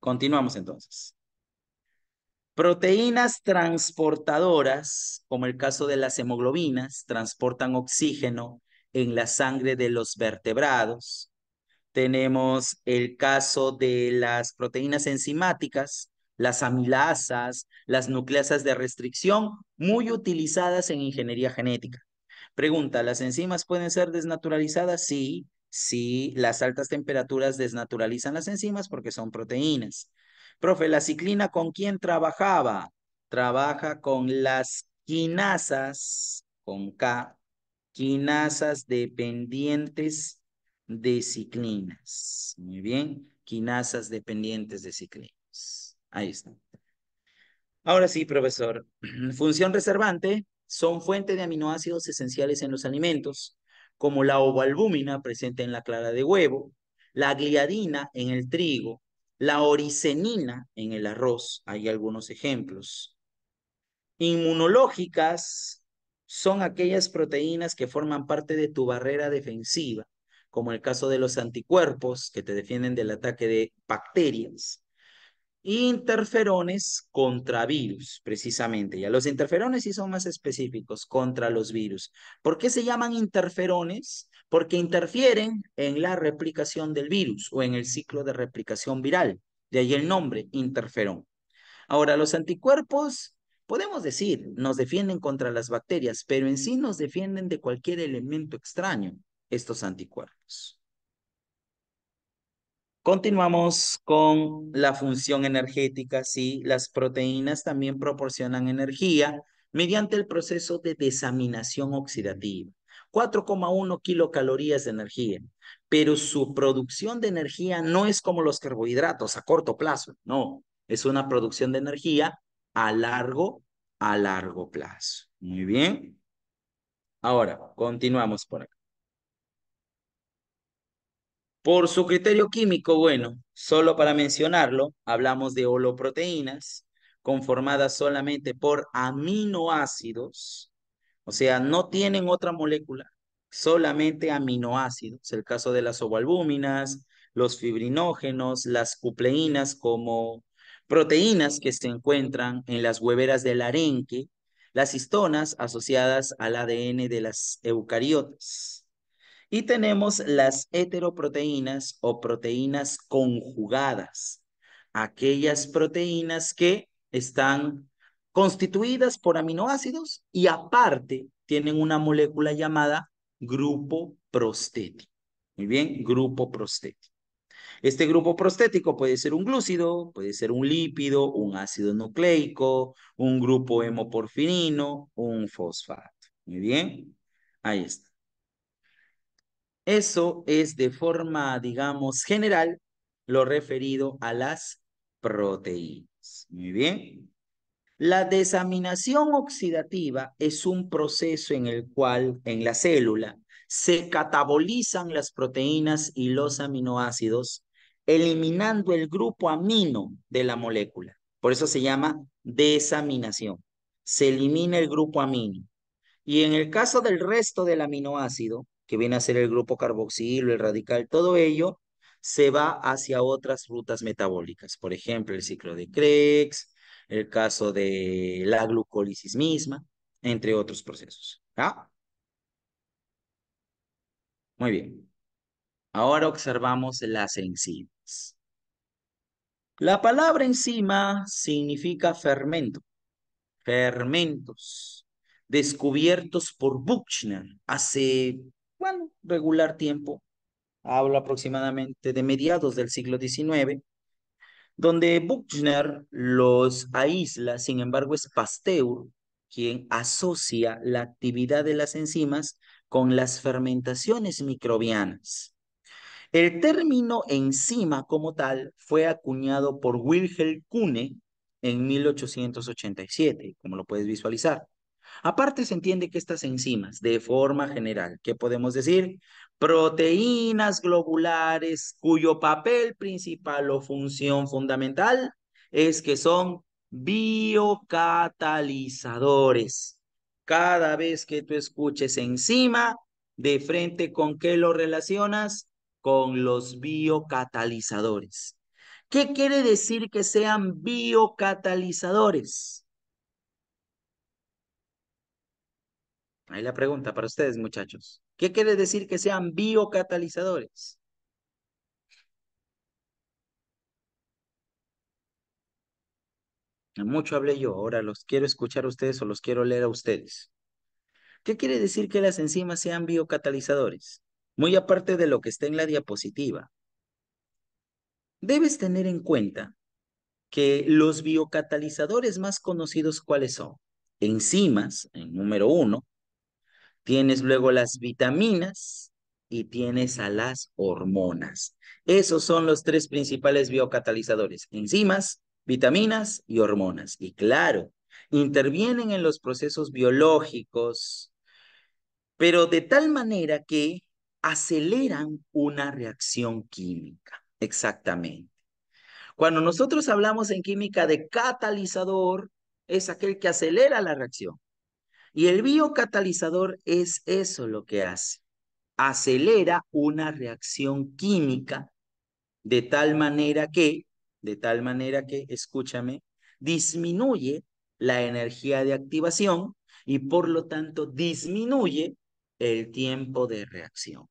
continuamos entonces. Proteínas transportadoras, como el caso de las hemoglobinas, transportan oxígeno en la sangre de los vertebrados. Tenemos el caso de las proteínas enzimáticas, las amilasas, las nucleasas de restricción, muy utilizadas en ingeniería genética. Pregunta, ¿las enzimas pueden ser desnaturalizadas? Sí, sí, las altas temperaturas desnaturalizan las enzimas porque son proteínas. Profe, ¿la ciclina con quién trabajaba? Trabaja con las quinasas, con K, quinasas dependientes de ciclinas. Muy bien, quinasas dependientes de ciclinas. Ahí está. Ahora sí, profesor. Función reservante son fuente de aminoácidos esenciales en los alimentos, como la ovalbúmina presente en la clara de huevo, la gliadina en el trigo, la oricenina en el arroz. Hay algunos ejemplos. Inmunológicas son aquellas proteínas que forman parte de tu barrera defensiva, como el caso de los anticuerpos que te defienden del ataque de bacterias. Interferones contra virus, precisamente. Ya los interferones sí son más específicos contra los virus. ¿Por qué se llaman interferones? Porque interfieren en la replicación del virus o en el ciclo de replicación viral. De ahí el nombre, interferón. Ahora, los anticuerpos, podemos decir, nos defienden contra las bacterias, pero en sí nos defienden de cualquier elemento extraño, estos anticuerpos. Continuamos con la función energética. Sí, las proteínas también proporcionan energía mediante el proceso de desaminación oxidativa. 4,1 kilocalorías de energía, pero su producción de energía no es como los carbohidratos a corto plazo, no, es una producción de energía a largo plazo. Muy bien. Ahora, continuamos por acá. Por su criterio químico, bueno, solo para mencionarlo, hablamos de holoproteínas conformadas solamente por aminoácidos, o sea, no tienen otra molécula, solamente aminoácidos. El caso de las ovalbúminas, los fibrinógenos, las cupleínas como proteínas que se encuentran en las hueveras del arenque, las histonas asociadas al ADN de las eucariotas. Y tenemos las heteroproteínas o proteínas conjugadas, aquellas proteínas que están constituidas por aminoácidos y aparte tienen una molécula llamada grupo prostético. Muy bien, grupo prostético. Este grupo prostético puede ser un glúcido, puede ser un lípido, un ácido nucleico, un grupo hemoporfirino, un fosfato. Muy bien, ahí está. Eso es de forma, digamos, general lo referido a las proteínas. Muy bien. La desaminación oxidativa es un proceso en el cual en la célula se catabolizan las proteínas y los aminoácidos, eliminando el grupo amino de la molécula. Por eso se llama desaminación. Se elimina el grupo amino. Y en el caso del resto del aminoácido, que viene a ser el grupo carboxilo, el radical, todo ello se va hacia otras rutas metabólicas. Por ejemplo, el ciclo de Krebs, el caso de la glucólisis misma, entre otros procesos. ¿Ah? Muy bien. Ahora observamos las enzimas. La palabra enzima significa fermento, fermentos, descubiertos por Buchner hace, bueno, regular tiempo. Hablo aproximadamente de mediados del siglo XIX, donde Buchner los aísla. Sin embargo, es Pasteur quien asocia la actividad de las enzimas con las fermentaciones microbianas. El término enzima como tal fue acuñado por Wilhelm Kühne en 1887, como lo puedes visualizar. Aparte, se entiende que estas enzimas, de forma general, ¿qué podemos decir? Proteínas globulares cuyo papel principal o función fundamental es que son biocatalizadores. Cada vez que tú escuches enzima, de frente con qué lo relacionas, con los biocatalizadores. ¿Qué quiere decir que sean biocatalizadores? Ahí la pregunta para ustedes, muchachos. ¿Qué quiere decir que sean biocatalizadores? Mucho hablé yo, ahora los quiero escuchar a ustedes o los quiero leer a ustedes. ¿Qué quiere decir que las enzimas sean biocatalizadores? Muy aparte de lo que está en la diapositiva, debes tener en cuenta que los biocatalizadores más conocidos, ¿cuáles son? Enzimas, en número uno, tienes luego las vitaminas y tienes a las hormonas. Esos son los tres principales biocatalizadores: enzimas, vitaminas y hormonas. Y claro, intervienen en los procesos biológicos, pero de tal manera que aceleran una reacción química. Exactamente. Cuando nosotros hablamos en química de catalizador, es aquel que acelera la reacción. Y el biocatalizador es eso lo que hace. Acelera una reacción química de tal manera que, escúchame, disminuye la energía de activación y por lo tanto disminuye el tiempo de reacción.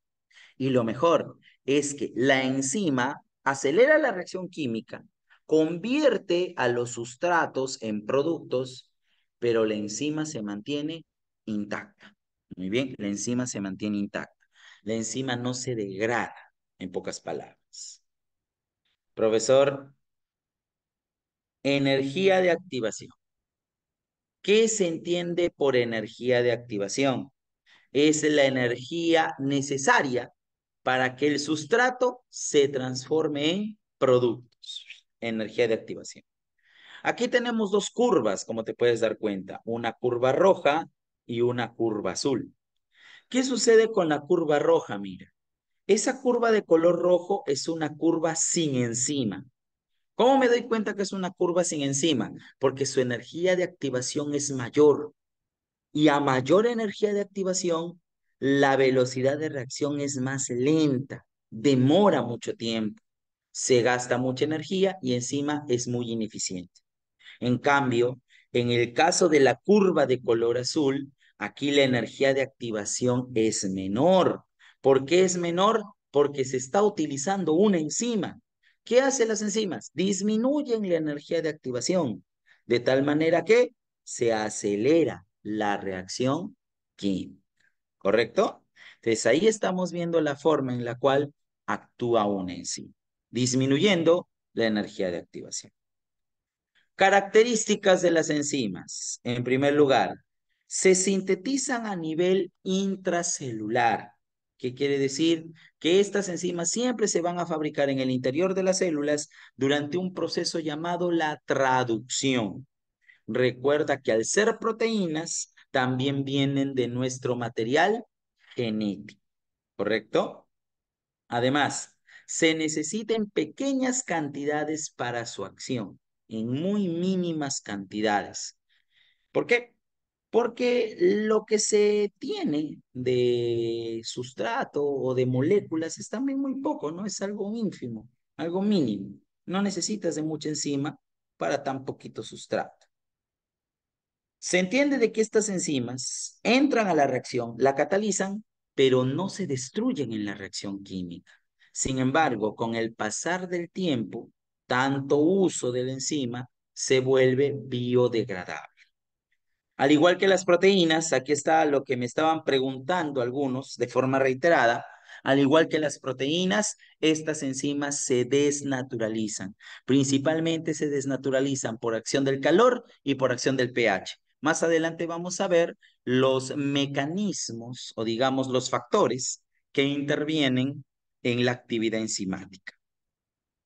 Y lo mejor es que la enzima acelera la reacción química, convierte a los sustratos en productos, pero la enzima se mantiene intacta. Muy bien, la enzima se mantiene intacta. La enzima no se degrada, en pocas palabras. Profesor, energía de activación. ¿Qué se entiende por energía de activación? Es la energía necesaria para que el sustrato se transforme en productos. Energía de activación. Aquí tenemos dos curvas, como te puedes dar cuenta, una curva roja y una curva azul. ¿Qué sucede con la curva roja? Mira, esa curva de color rojo es una curva sin enzima. ¿Cómo me doy cuenta que es una curva sin enzima? Porque su energía de activación es mayor. Y a mayor energía de activación, la velocidad de reacción es más lenta, demora mucho tiempo, se gasta mucha energía y encima es muy ineficiente. En cambio, en el caso de la curva de color azul, aquí la energía de activación es menor. ¿Por qué es menor? Porque se está utilizando una enzima. ¿Qué hacen las enzimas? Disminuyen la energía de activación, de tal manera que se acelera la reacción química. ¿Correcto? Entonces ahí estamos viendo la forma en la cual actúa una enzima, disminuyendo la energía de activación. Características de las enzimas. En primer lugar, se sintetizan a nivel intracelular. ¿Qué quiere decir? Que estas enzimas siempre se van a fabricar en el interior de las células durante un proceso llamado la traducción. Recuerda que al ser proteínas, también vienen de nuestro material genético, ¿correcto? Además, se necesitan pequeñas cantidades para su acción, en muy mínimas cantidades. ¿Por qué? Porque lo que se tiene de sustrato o de moléculas es también muy poco, ¿no? Es algo ínfimo, algo mínimo. No necesitas de mucha enzima para tan poquito sustrato. Se entiende de que estas enzimas entran a la reacción, la catalizan, pero no se destruyen en la reacción química. Sin embargo, con el pasar del tiempo, tanto uso de la enzima se vuelve biodegradable. Al igual que las proteínas, aquí está lo que me estaban preguntando algunos de forma reiterada. Al igual que las proteínas, estas enzimas se desnaturalizan. Principalmente se desnaturalizan por acción del calor y por acción del pH. Más adelante vamos a ver los mecanismos o digamos los factores que intervienen en la actividad enzimática.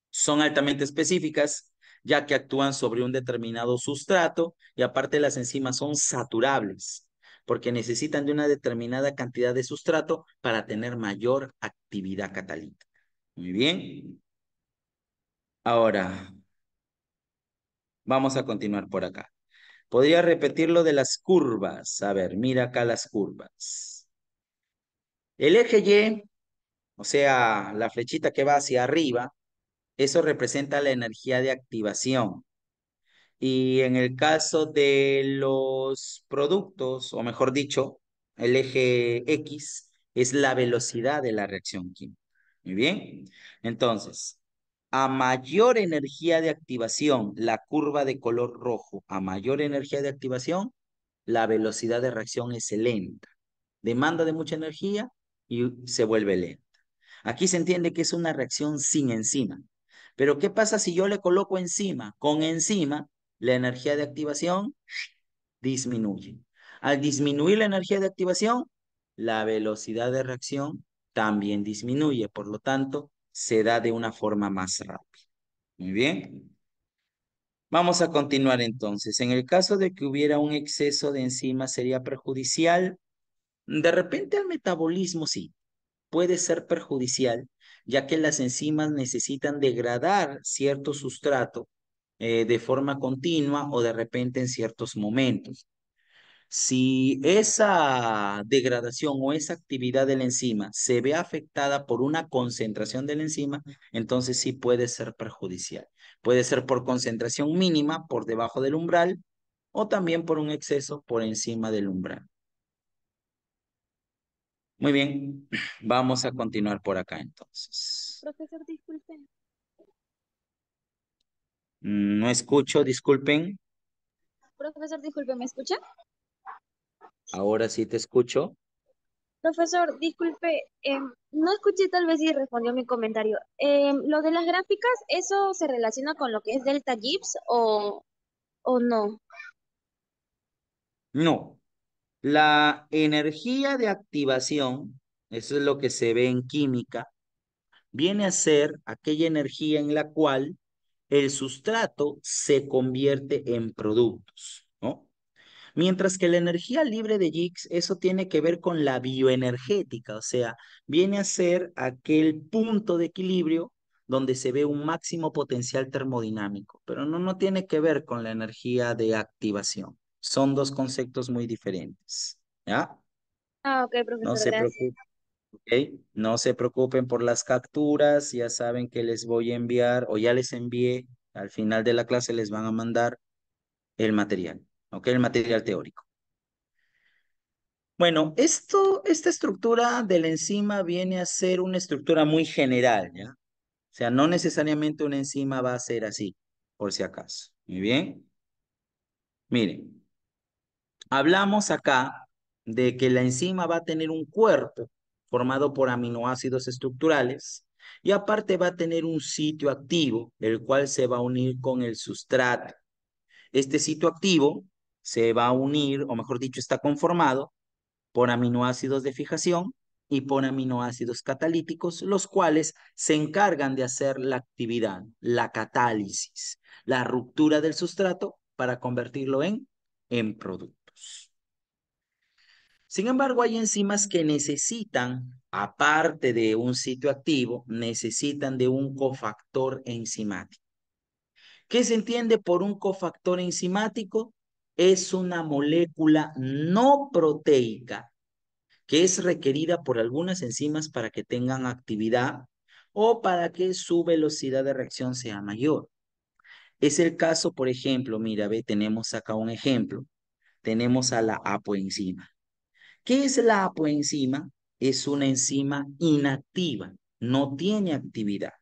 Son altamente específicas, ya que actúan sobre un determinado sustrato y aparte las enzimas son saturables, porque necesitan de una determinada cantidad de sustrato para tener mayor actividad catalítica. Muy bien. Ahora, vamos a continuar por acá. Podría repetir lo de las curvas. A ver, mira acá las curvas. El eje Y, o sea, la flechita que va hacia arriba, eso representa la energía de activación. Y en el caso de los productos, o mejor dicho, el eje X es la velocidad de la reacción química. Muy bien. Entonces, a mayor energía de activación, la curva de color rojo, a mayor energía de activación, la velocidad de reacción es lenta. Demanda de mucha energía y se vuelve lenta. Aquí se entiende que es una reacción sin enzima. Pero ¿qué pasa si yo le coloco enzima? Con enzima, la energía de activación disminuye. Al disminuir la energía de activación, la velocidad de reacción también disminuye. Por lo tanto, se da de una forma más rápida. Muy bien. Vamos a continuar entonces. En el caso de que hubiera un exceso de enzima, ¿sería perjudicial? De repente al metabolismo sí, puede ser perjudicial, ya que las enzimas necesitan degradar cierto sustrato de forma continua o de repente en ciertos momentos. Si esa degradación o esa actividad de la enzima se ve afectada por una concentración de la enzima, entonces sí puede ser perjudicial. Puede ser por concentración mínima, por debajo del umbral, o también por un exceso por encima del umbral. Muy bien, vamos a continuar por acá entonces. Profesor, disculpe. No escucho, disculpen. Profesor, disculpe, ¿me escucha? Ahora sí te escucho. Profesor, disculpe, no escuché tal vez si respondió mi comentario. Lo de las gráficas, ¿eso se relaciona con lo que es delta Gibbs o no? No, la energía de activación, eso es lo que se ve en química, viene a ser aquella energía en la cual el sustrato se convierte en productos, ¿no? Mientras que la energía libre de Gibbs, eso tiene que ver con la bioenergética, o sea, viene a ser aquel punto de equilibrio donde se ve un máximo potencial termodinámico, pero no tiene que ver con la energía de activación. Son dos conceptos muy diferentes, ¿ya? Ah, ok, No profesor, se gracias. preocupen, ¿ok? No se preocupen por las capturas, ya saben que les voy a enviar o ya les envié, al final de la clase les van a mandar el material, ¿ok? El material teórico. Bueno, esta estructura de la enzima viene a ser una estructura muy general, ¿ya? O sea, no necesariamente una enzima va a ser así, por si acaso. Muy bien. Miren, hablamos acá de que la enzima va a tener un cuerpo formado por aminoácidos estructurales y aparte va a tener un sitio activo, el cual se va a unir con el sustrato. Este sitio activo se va a unir, o mejor dicho, está conformado por aminoácidos de fijación y por aminoácidos catalíticos, los cuales se encargan de hacer la actividad, la catálisis, la ruptura del sustrato para convertirlo en productos. Sin embargo, hay enzimas que necesitan, aparte de un sitio activo, necesitan de un cofactor enzimático. ¿Qué se entiende por un cofactor enzimático? Es una molécula no proteica que es requerida por algunas enzimas para que tengan actividad o para que su velocidad de reacción sea mayor. Es el caso, por ejemplo, mira, ve, tenemos acá un ejemplo. Tenemos a la apoenzima. ¿Qué es la apoenzima? Es una enzima inactiva, no tiene actividad.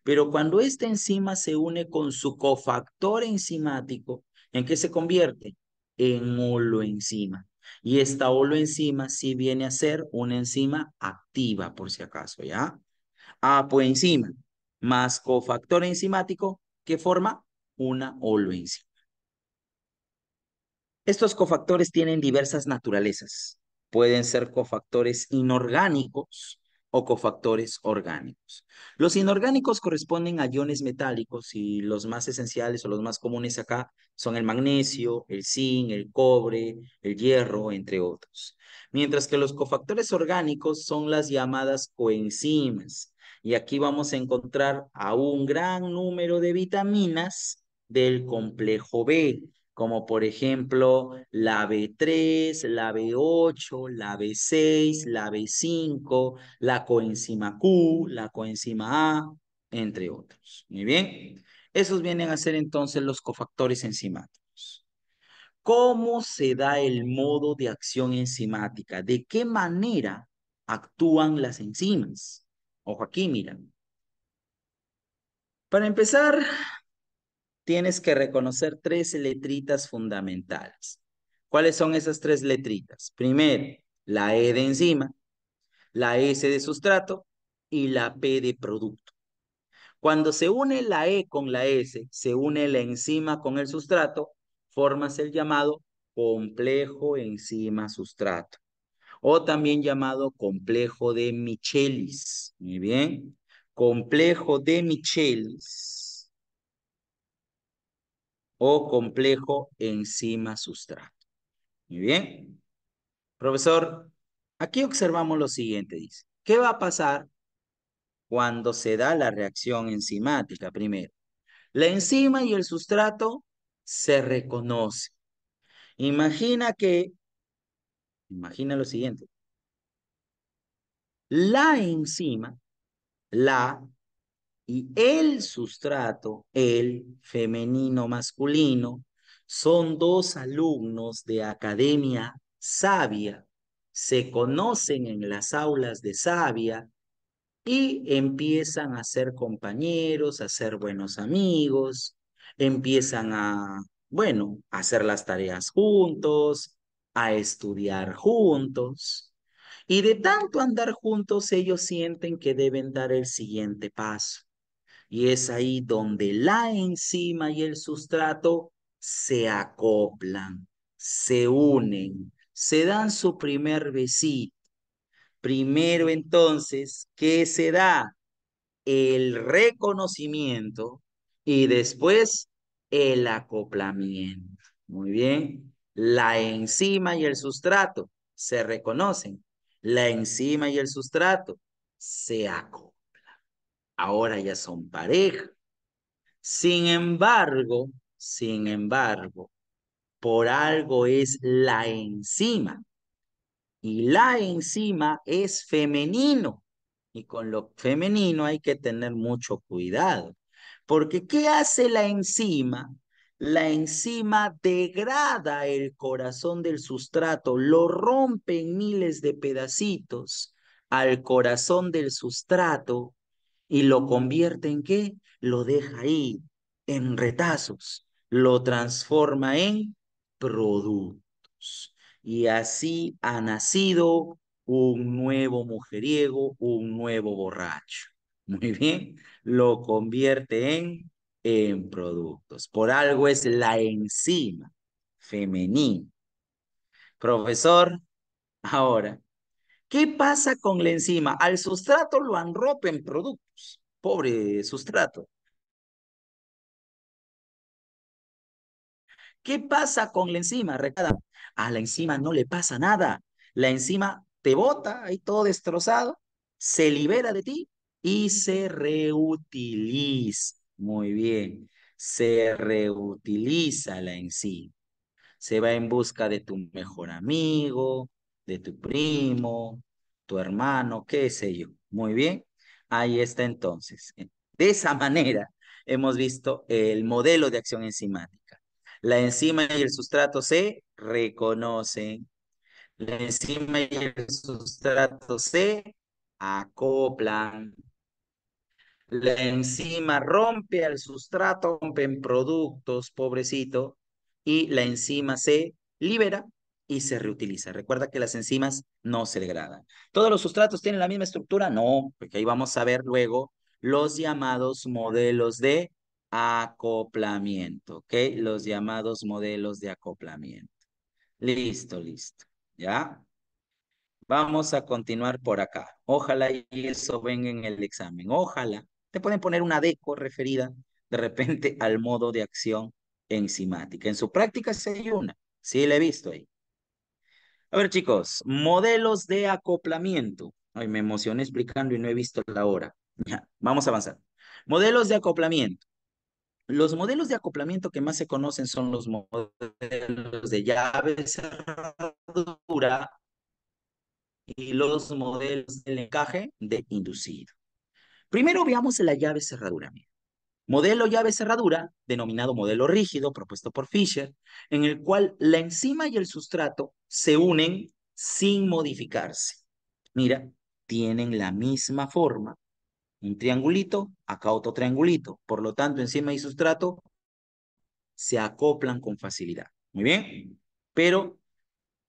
Pero cuando esta enzima se une con su cofactor enzimático, ¿en qué se convierte? En holoenzima. Y esta holoenzima sí viene a ser una enzima activa, por si acaso, ¿ya? Apoenzima más cofactor enzimático que forma una holoenzima. Estos cofactores tienen diversas naturalezas. Pueden ser cofactores inorgánicos o cofactores orgánicos. Los inorgánicos corresponden a iones metálicos y los más esenciales o los más comunes acá son el magnesio, el zinc, el cobre, el hierro, entre otros. Mientras que los cofactores orgánicos son las llamadas coenzimas. Y aquí vamos a encontrar a un gran número de vitaminas del complejo B, como por ejemplo la B3, la B8, la B6, la B5, la coenzima Q, la coenzima A, entre otros. Muy bien. Esos vienen a ser entonces los cofactores enzimáticos. ¿Cómo se da el modo de acción enzimática? ¿De qué manera actúan las enzimas? Ojo aquí, mira. Para empezar, tienes que reconocer tres letritas fundamentales. ¿Cuáles son esas tres letritas? Primero, la E de enzima, la S de sustrato y la P de producto. Cuando se une la E con la S, se une la enzima con el sustrato, formas el llamado complejo enzima-sustrato o también llamado complejo de Michelis. Muy bien. Complejo de Michelis o complejo enzima-sustrato. Muy bien. Profesor, aquí observamos lo siguiente, dice. ¿Qué va a pasar cuando se da la reacción enzimática primero? La enzima y el sustrato se reconocen. Imagina que, imagina lo siguiente. La enzima, la y el sustrato, el femenino masculino, son dos alumnos de Academia Sabia, se conocen en las aulas de Sabia y empiezan a ser compañeros, a ser buenos amigos, empiezan a, bueno, a hacer las tareas juntos, a estudiar juntos. Y de tanto andar juntos, ellos sienten que deben dar el siguiente paso. Y es ahí donde la enzima y el sustrato se acoplan, se unen, se dan su primer besito. Primero entonces, ¿qué se da? El reconocimiento y después el acoplamiento. Muy bien. La enzima y el sustrato se reconocen. La enzima y el sustrato se acoplan. Ahora ya son pareja. Sin embargo, por algo es la enzima. Y la enzima es femenino. Y con lo femenino hay que tener mucho cuidado. Porque ¿qué hace la enzima? La enzima degrada el corazón del sustrato, lo rompe en miles de pedacitos al corazón del sustrato y lo convierte en ¿qué? Lo deja ahí, en retazos, lo transforma en productos. Y así ha nacido un nuevo mujeriego, un nuevo borracho. Muy bien, lo convierte en productos. Por algo es la enzima femenina. Profesor, ahora, ¿qué pasa con la enzima? Al sustrato lo enropa en productos. Pobre sustrato. ¿Qué pasa con la enzima? Recuerda, a la enzima no le pasa nada. La enzima te bota ahí todo destrozado, se libera de ti y se reutiliza. Muy bien, se reutiliza la enzima. Se va en busca de tu mejor amigo, de tu primo, tu hermano, qué sé yo. Muy bien, ahí está entonces. De esa manera hemos visto el modelo de acción enzimática. La enzima y el sustrato se reconocen. La enzima y el sustrato se acoplan. La enzima rompe al sustrato, rompen productos, pobrecito, y la enzima se libera y se reutiliza. Recuerda que las enzimas no se degradan. ¿Todos los sustratos tienen la misma estructura? No, porque ahí vamos a ver luego los llamados modelos de acoplamiento, ¿ok? Los llamados modelos de acoplamiento. Listo, listo. ¿Ya? Vamos a continuar por acá. Ojalá y eso venga en el examen. Ojalá. Te pueden poner una deco referida de repente al modo de acción enzimática. En su práctica sí hay una. Sí, la he visto ahí. A ver, chicos, modelos de acoplamiento. Ay, me emocioné explicando y no he visto la hora. Ya, vamos a avanzar. Modelos de acoplamiento. Los modelos de acoplamiento que más se conocen son los modelos de llave cerradura y los modelos del encaje de inducido. Primero veamos la llave cerradura. Mira. Modelo llave cerradura, denominado modelo rígido, propuesto por Fisher, en el cual la enzima y el sustrato se unen sin modificarse. Mira, tienen la misma forma, un triangulito, acá otro triangulito. Por lo tanto, enzima y sustrato se acoplan con facilidad. Muy bien. Pero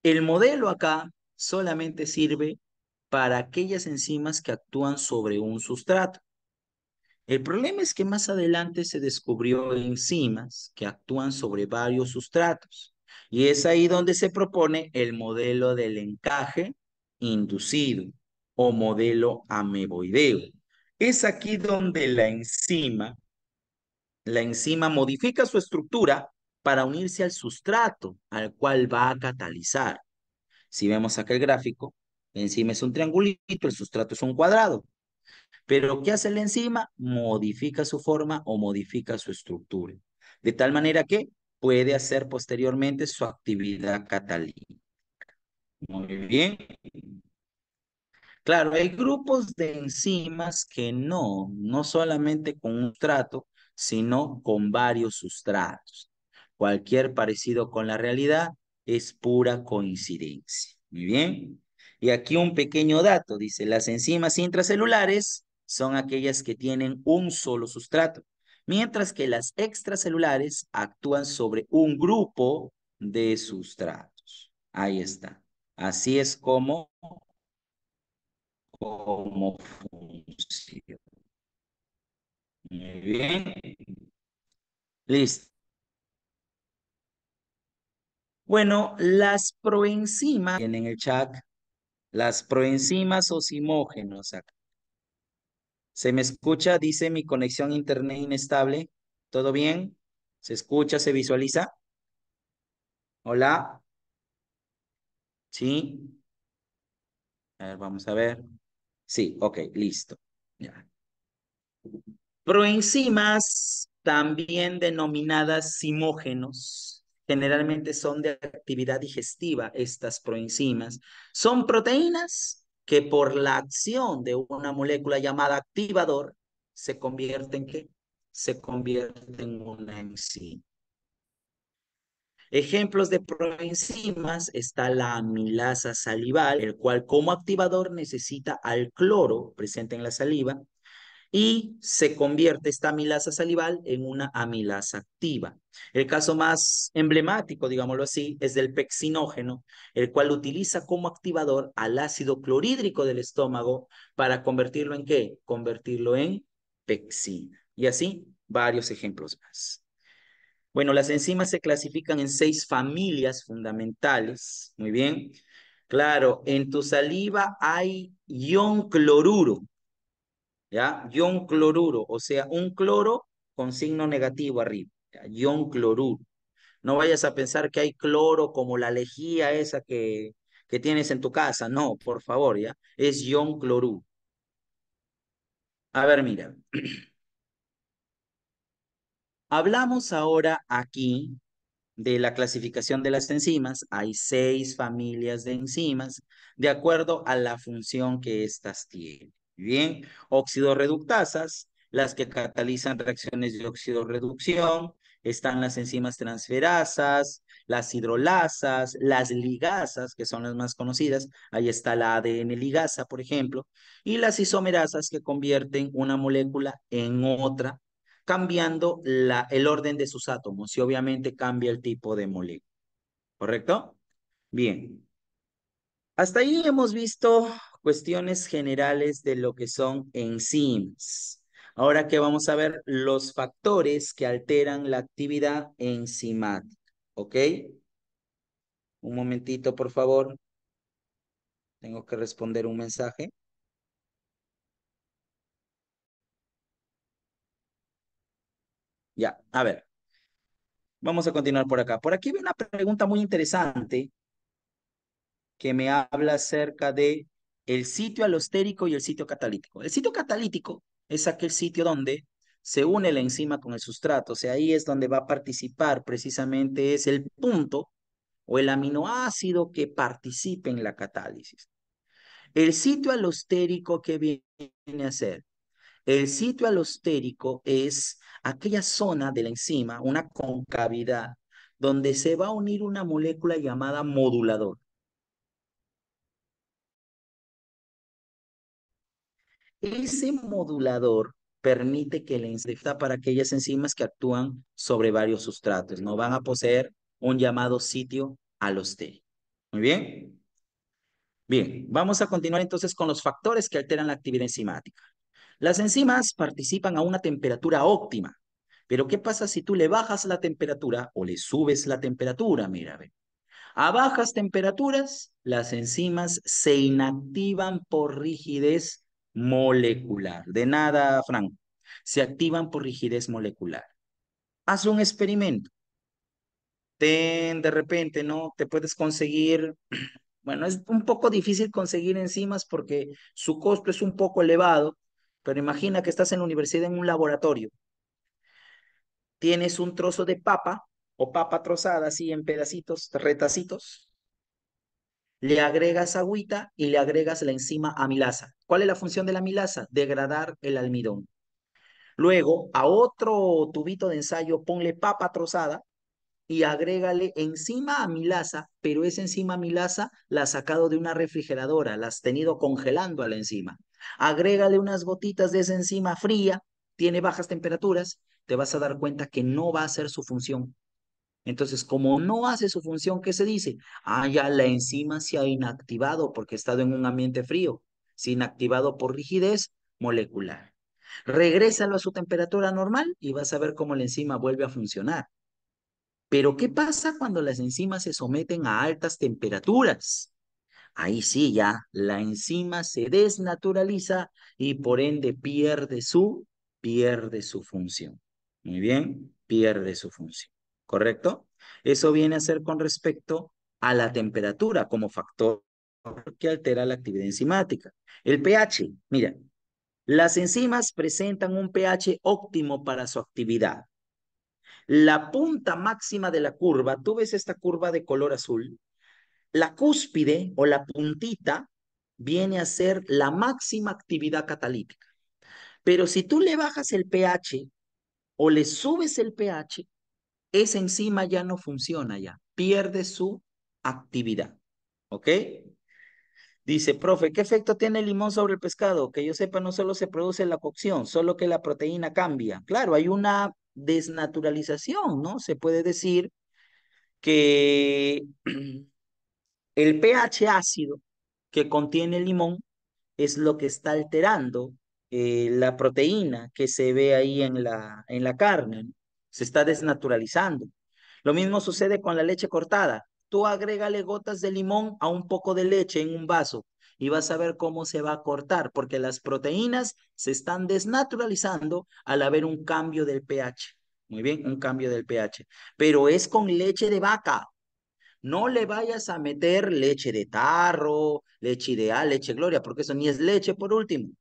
el modelo acá solamente sirve para aquellas enzimas que actúan sobre un sustrato. El problema es que más adelante se descubrió enzimas que actúan sobre varios sustratos. Y es ahí donde se propone el modelo del encaje inducido o modelo ameboideo. Es aquí donde la enzima modifica su estructura para unirse al sustrato al cual va a catalizar. Si vemos acá el gráfico, la enzima es un triangulito, el sustrato es un cuadrado. Pero ¿qué hace la enzima? Modifica su forma o modifica su estructura. De tal manera que puede hacer posteriormente su actividad catalítica. Muy bien. Claro, hay grupos de enzimas que no solamente con un sustrato, sino con varios sustratos. Cualquier parecido con la realidad es pura coincidencia. Muy bien. Y aquí un pequeño dato, dice, las enzimas intracelulares son aquellas que tienen un solo sustrato, mientras que las extracelulares actúan sobre un grupo de sustratos. Ahí está. Así es como funciona. Muy bien. Listo. Bueno, las proenzimas, en el chat, las proenzimas osimógenos. ¿Se me escucha? Dice mi conexión a internet inestable. ¿Todo bien? ¿Se escucha? ¿Se visualiza? Hola. ¿Sí? A ver, vamos a ver. Sí, ok, listo. Ya. Proenzimas, también denominadas zimógenos, generalmente son de actividad digestiva estas proenzimas. Son proteínas que por la acción de una molécula llamada activador se convierten ¿en qué? Se convierten en una enzima. Ejemplos de proenzimas está la amilasa salival, el cual como activador necesita al cloro presente en la saliva y se convierte esta amilasa salival en una amilasa activa. El caso más emblemático, digámoslo así, es del pexinógeno, el cual utiliza como activador al ácido clorhídrico del estómago para convertirlo ¿en qué? Convertirlo en pexina. Y así varios ejemplos más. Bueno, las enzimas se clasifican en 6 familias fundamentales. Muy bien. Claro, en tu saliva hay ion cloruro. ¿Ya? Ion cloruro, o sea, un cloro con signo negativo arriba, ¿ya? Ion cloruro. No vayas a pensar que hay cloro como la lejía esa que tienes en tu casa, no, por favor, ¿ya? Es ion cloruro. A ver, mira, hablamos ahora aquí de la clasificación de las enzimas. Hay 6 familias de enzimas de acuerdo a la función que éstas tienen. Bien, oxidorreductasas, las que catalizan reacciones de oxidorreducción, están las enzimas transferasas, las hidrolasas, las ligasas, que son las más conocidas, ahí está la ADN ligasa, por ejemplo, y las isomerasas que convierten una molécula en otra cambiando el orden de sus átomos y obviamente cambia el tipo de molécula, ¿correcto? Bien, hasta ahí hemos visto cuestiones generales de lo que son enzimas. Ahora que vamos a ver los factores que alteran la actividad enzimática, ¿ok? Un momentito, por favor. Tengo que responder un mensaje. Ya, a ver, vamos a continuar por acá. Por aquí veo una pregunta muy interesante que me habla acerca de el sitio alostérico y el sitio catalítico. El sitio catalítico es aquel sitio donde se une la enzima con el sustrato, o sea, ahí es donde va a participar precisamente, es el punto o el aminoácido que participe en la catálisis. El sitio alostérico, ¿qué viene a ser? El sitio alostérico es aquella zona de la enzima, una concavidad, donde se va a unir una molécula llamada modulador. Ese modulador permite que la enzima para aquellas enzimas que actúan sobre varios sustratos, no van a poseer un llamado sitio alostérico. Muy bien. Bien, vamos a continuar entonces con los factores que alteran la actividad enzimática. Las enzimas participan a una temperatura óptima, pero ¿qué pasa si tú le bajas la temperatura o le subes la temperatura? Mira, ve. A bajas temperaturas, las enzimas se inactivan por rigidez molecular. De nada, Frank. Se activan por rigidez molecular. Haz un experimento. De repente, ¿no? Te puedes conseguir, bueno, es un poco difícil conseguir enzimas porque su costo es un poco elevado, pero imagina que estás en la universidad en un laboratorio. Tienes un trozo de papa o papa trozada así en pedacitos, retacitos, le agregas agüita y le agregas la enzima amilasa. ¿Cuál es la función de la amilasa? Degradar el almidón. Luego, a otro tubito de ensayo, ponle papa trozada y agrégale enzima amilasa, pero esa enzima amilasa la has sacado de una refrigeradora, la has tenido congelando a la enzima. Agrégale unas gotitas de esa enzima fría, tiene bajas temperaturas, te vas a dar cuenta que no va a hacer su función. Entonces, como no hace su función, ¿qué se dice? Ah, ya la enzima se ha inactivado porque ha estado en un ambiente frío, se ha inactivado por rigidez molecular. Regrésalo a su temperatura normal y vas a ver cómo la enzima vuelve a funcionar. Pero ¿qué pasa cuando las enzimas se someten a altas temperaturas? Ahí sí ya la enzima se desnaturaliza y por ende pierde su función. Muy bien, pierde su función. ¿Correcto? Eso viene a ser con respecto a la temperatura como factor que altera la actividad enzimática. El pH, mira, las enzimas presentan un pH óptimo para su actividad. La punta máxima de la curva, tú ves esta curva de color azul, la cúspide o la puntita viene a ser la máxima actividad catalítica. Pero si tú le bajas el pH o le subes el pH, esa enzima ya no funciona ya, pierde su actividad. ¿Ok? Dice, profe, ¿qué efecto tiene el limón sobre el pescado? Que yo sepa, no solo se produce la cocción, solo que la proteína cambia. Claro, hay una desnaturalización, ¿no? Se puede decir que el pH ácido que contiene el limón es lo que está alterando la proteína que se ve ahí en la carne, ¿no? Se está desnaturalizando. Lo mismo sucede con la leche cortada. Tú agrégale gotas de limón a un poco de leche en un vaso y vas a ver cómo se va a cortar, porque las proteínas se están desnaturalizando al haber un cambio del pH. Muy bien, un cambio del pH. Pero es con leche de vaca. No le vayas a meter leche de tarro, leche ideal, leche gloria, porque eso ni es leche por último.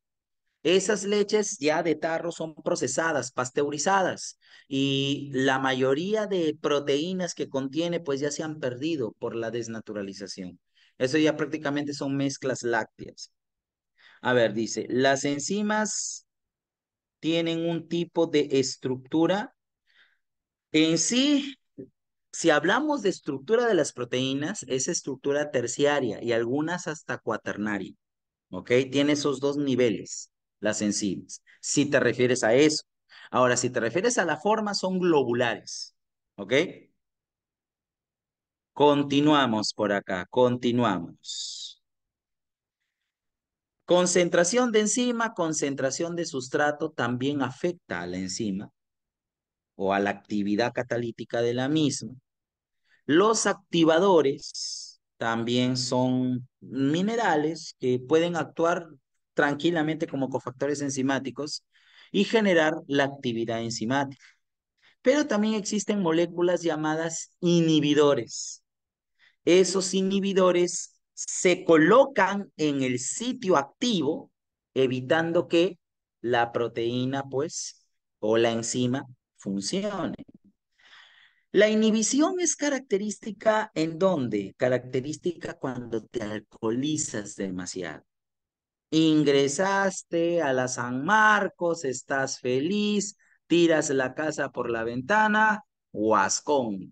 Esas leches ya de tarro son procesadas, pasteurizadas y la mayoría de proteínas que contiene pues ya se han perdido por la desnaturalización. Eso ya prácticamente son mezclas lácteas. A ver, dice, las enzimas tienen un tipo de estructura en sí. Si hablamos de estructura de las proteínas, es estructura terciaria y algunas hasta cuaternaria, ¿ok? Tiene esos dos niveles, las enzimas, si te refieres a eso. Ahora, si te refieres a la forma, son globulares, ¿ok? Continuamos por acá, continuamos. Concentración de enzima, concentración de sustrato también afecta a la enzima o a la actividad catalítica de la misma. Los activadores también son minerales que pueden actuar tranquilamente como cofactores enzimáticos y generar la actividad enzimática. Pero también existen moléculas llamadas inhibidores. Esos inhibidores se colocan en el sitio activo, evitando que la proteína, pues, o la enzima funcione. La inhibición es característica ¿en dónde? Característica cuando te alcoholizas demasiado. Ingresaste a la San Marcos, estás feliz, tiras la casa por la ventana, guascón,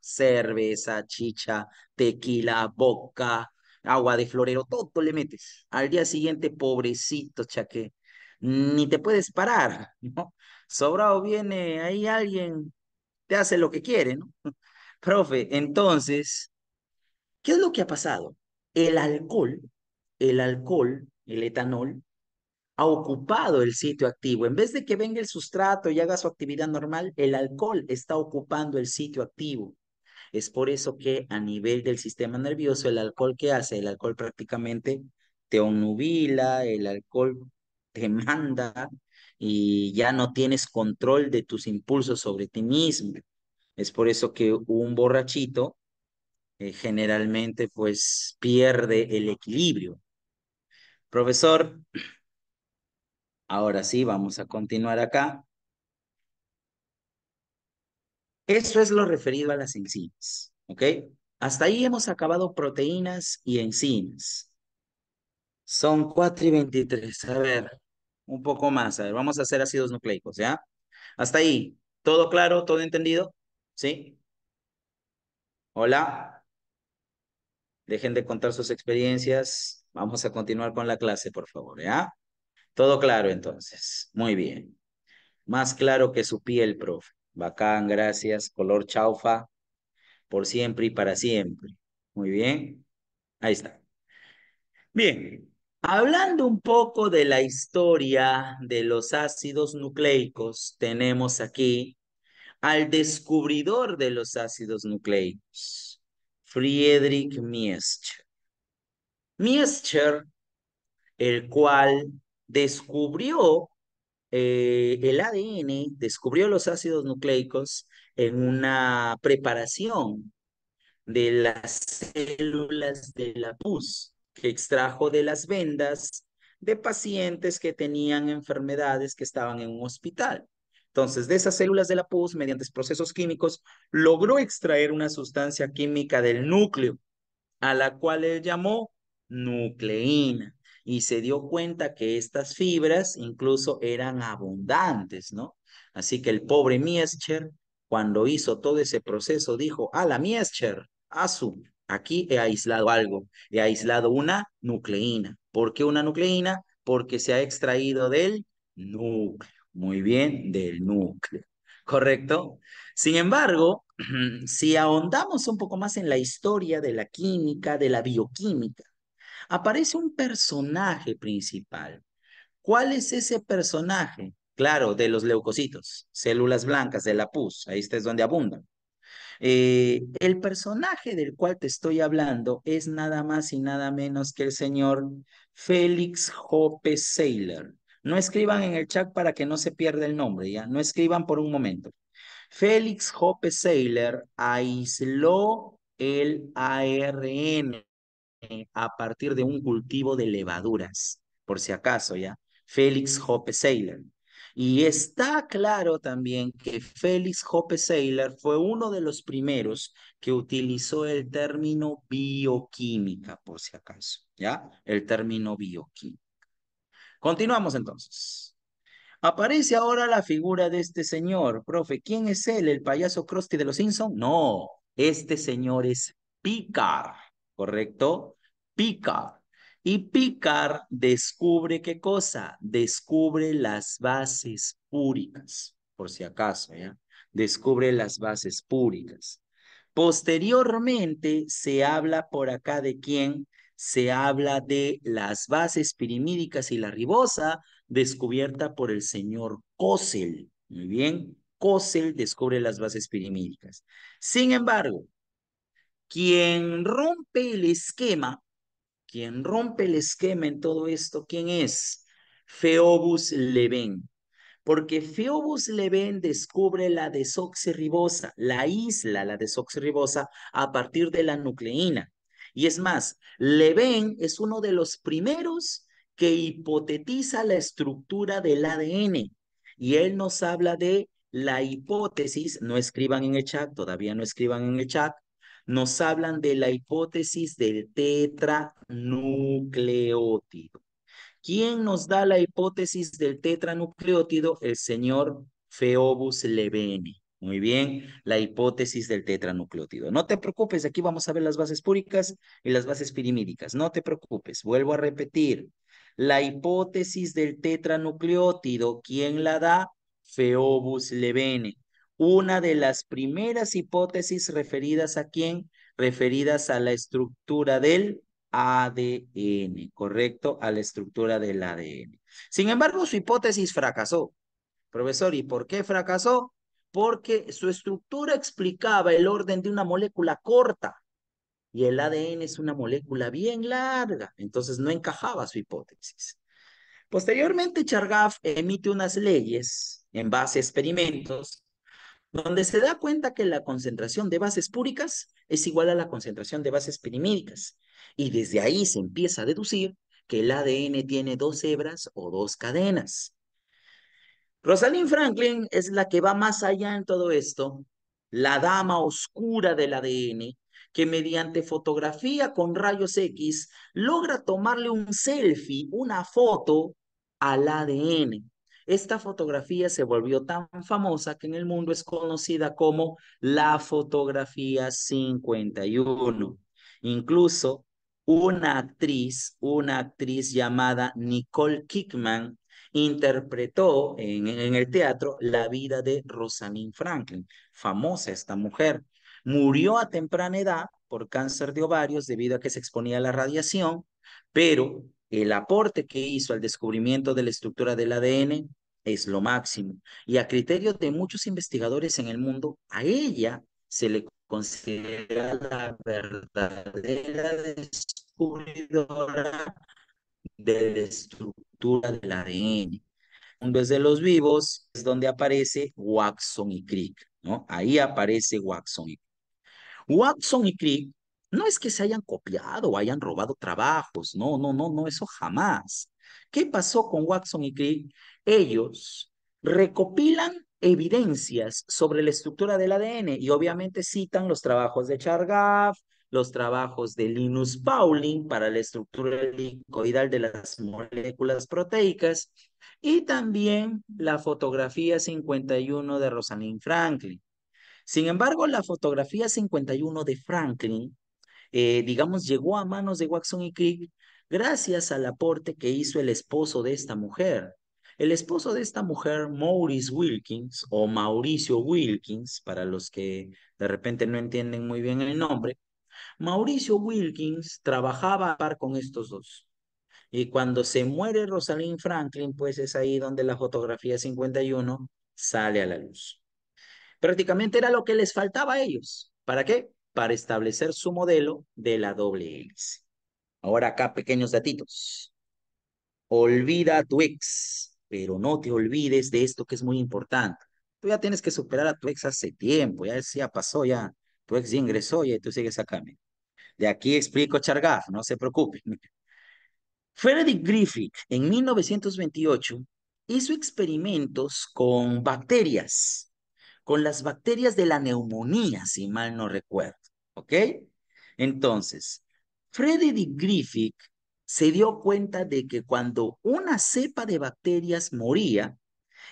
cerveza, chicha, tequila, vodka, agua de florero, todo le metes. Al día siguiente, pobrecito, chaque, ni te puedes parar, ¿no? Sobrado viene ahí alguien, te hace lo que quiere, ¿no? Profe, entonces, ¿qué es lo que ha pasado? El alcohol, el etanol, ha ocupado el sitio activo. En vez de que venga el sustrato y haga su actividad normal, el alcohol está ocupando el sitio activo. Es por eso que a nivel del sistema nervioso, el alcohol, ¿qué hace? El alcohol prácticamente te obnubila, el alcohol te manda y ya no tienes control de tus impulsos sobre ti mismo. Es por eso que un borrachito generalmente pues pierde el equilibrio. Profesor, ahora sí, vamos a continuar acá. Eso es lo referido a las enzimas, ¿ok? Hasta ahí hemos acabado proteínas y enzimas. Son 4:23. A ver, un poco más. A ver, vamos a hacer ácidos nucleicos, ¿ya? Hasta ahí. ¿Todo claro? ¿Todo entendido? ¿Sí? Hola. Dejen de contar sus experiencias. Vamos a continuar con la clase, por favor, ¿ya? Todo claro entonces. Muy bien. Más claro que su piel, profe. Bacán, gracias. Color chaufa, por siempre y para siempre. Muy bien. Ahí está. Bien. Hablando un poco de la historia de los ácidos nucleicos, tenemos aquí al descubridor de los ácidos nucleicos, Friedrich Miescher. Miescher, el cual descubrió el ADN, descubrió los ácidos nucleicos en una preparación de las células de la pus que extrajo de las vendas de pacientes que tenían enfermedades que estaban en un hospital. Entonces, de esas células de la pus, mediante procesos químicos, logró extraer una sustancia química del núcleo a la cual él llamó nucleína, y se dio cuenta que estas fibras incluso eran abundantes, ¿no? Así que el pobre Miescher, cuando hizo todo ese proceso, dijo, a la Miescher, aquí he aislado algo, he aislado una nucleína. ¿Por qué una nucleína? Porque se ha extraído del núcleo, muy bien, del núcleo, ¿correcto? Sin embargo, si ahondamos un poco más en la historia de la química, de la bioquímica, aparece un personaje principal. ¿Cuál es ese personaje? Claro, de los leucocitos, células blancas de la pus, ahí está es donde abundan. El personaje del cual te estoy hablando es nada más y nada menos que el señor Félix Hoppe Seyler. No escriban en el chat para que no se pierda el nombre, ¿ya? No escriban por un momento. Félix Hoppe Seyler aisló el ARN a partir de un cultivo de levaduras, por si acaso, ¿ya? Félix Hoppe Seyler. Y está claro también que Félix Hoppe Seyler fue uno de los primeros que utilizó el término bioquímica, por si acaso, ¿ya? El término bioquímica. Continuamos entonces. Aparece ahora la figura de este señor, profe. ¿Quién es él? ¿El payaso Krusty de los Simpson? No, este señor es Picard, ¿correcto? Picard. Y Picard descubre qué cosa? Descubre las bases púricas, por si acaso, ¿ya? Descubre las bases púricas. Posteriormente se habla por acá de quién, se habla de las bases pirimídicas y la ribosa descubierta por el señor Kossel. Muy bien, Kossel descubre las bases pirimídicas. Sin embargo, Quien rompe el esquema, quien rompe el esquema en todo esto, ¿quién es? Phoebus Leven. Porque Phoebus Leven descubre la desoxirribosa, la isla, la desoxirribosa, a partir de la nucleína. Y es más, Leven es uno de los primeros que hipotetiza la estructura del ADN. Y él nos habla de la hipótesis, no escriban en el chat, todavía no escriban en el chat, nos hablan de la hipótesis del tetranucleótido. ¿Quién nos da la hipótesis del tetranucleótido? El señor Phoebus Levene. Muy bien, la hipótesis del tetranucleótido. No te preocupes, aquí vamos a ver las bases púricas y las bases pirimídicas. No te preocupes, vuelvo a repetir. La hipótesis del tetranucleótido, ¿quién la da? Phoebus Levene. Una de las primeras hipótesis referidas a quién? Referidas a la estructura del ADN, ¿correcto? A la estructura del ADN. Sin embargo, su hipótesis fracasó. Profesor, ¿y por qué fracasó? Porque su estructura explicaba el orden de una molécula corta y el ADN es una molécula bien larga, entonces no encajaba su hipótesis. Posteriormente, Chargaff emite unas leyes en base a experimentos donde se da cuenta que la concentración de bases púricas es igual a la concentración de bases pirimídicas. Y desde ahí se empieza a deducir que el ADN tiene dos hebras o dos cadenas. Rosalind Franklin es la que va más allá en todo esto, la dama oscura del ADN, que mediante fotografía con rayos X logra tomarle un selfie, una foto al ADN. Esta fotografía se volvió tan famosa que en el mundo es conocida como la fotografía 51. Incluso una actriz llamada Nicole Kidman interpretó en el teatro la vida de Rosalind Franklin, famosa esta mujer. Murió a temprana edad por cáncer de ovarios debido a que se exponía a la radiación, pero el aporte que hizo al descubrimiento de la estructura del ADN es lo máximo. Y a criterio de muchos investigadores en el mundo, a ella se le considera la verdadera descubridora de la estructura del ADN. Desde los vivos es donde aparece Watson y Crick, ¿no? Ahí aparece Watson y Crick. Watson y Crick no es que se hayan copiado o hayan robado trabajos, no, no, no, no, eso jamás. ¿Qué pasó con Watson y Crick? Ellos recopilan evidencias sobre la estructura del ADN y obviamente citan los trabajos de Chargaff, los trabajos de Linus Pauling para la estructura helicoidal de las moléculas proteicas y también la fotografía 51 de Rosalind Franklin. Sin embargo, la fotografía 51 de Franklin, digamos, llegó a manos de Watson y Crick gracias al aporte que hizo el esposo de esta mujer. El esposo de esta mujer, Maurice Wilkins, o Mauricio Wilkins, para los que de repente no entienden muy bien el nombre, Mauricio Wilkins trabajaba a par con estos dos. Y cuando se muere Rosalind Franklin, pues es ahí donde la fotografía 51 sale a la luz. Prácticamente era lo que les faltaba a ellos. ¿Para qué? Para establecer su modelo de la doble hélice. Ahora acá pequeños datitos. Olvida a tu ex, pero no te olvides de esto que es muy importante. Tú ya tienes que superar a tu ex hace tiempo, ya pasó, ya. Tu ex ya ingresó y tú sigues acá. Mira. De aquí explico Chargaff, no se preocupe. Frederick Griffith en 1928 hizo experimentos con las bacterias de la neumonía, si mal no recuerdo, ¿ok? Entonces, Frederick Griffith se dio cuenta de que cuando una cepa de bacterias moría,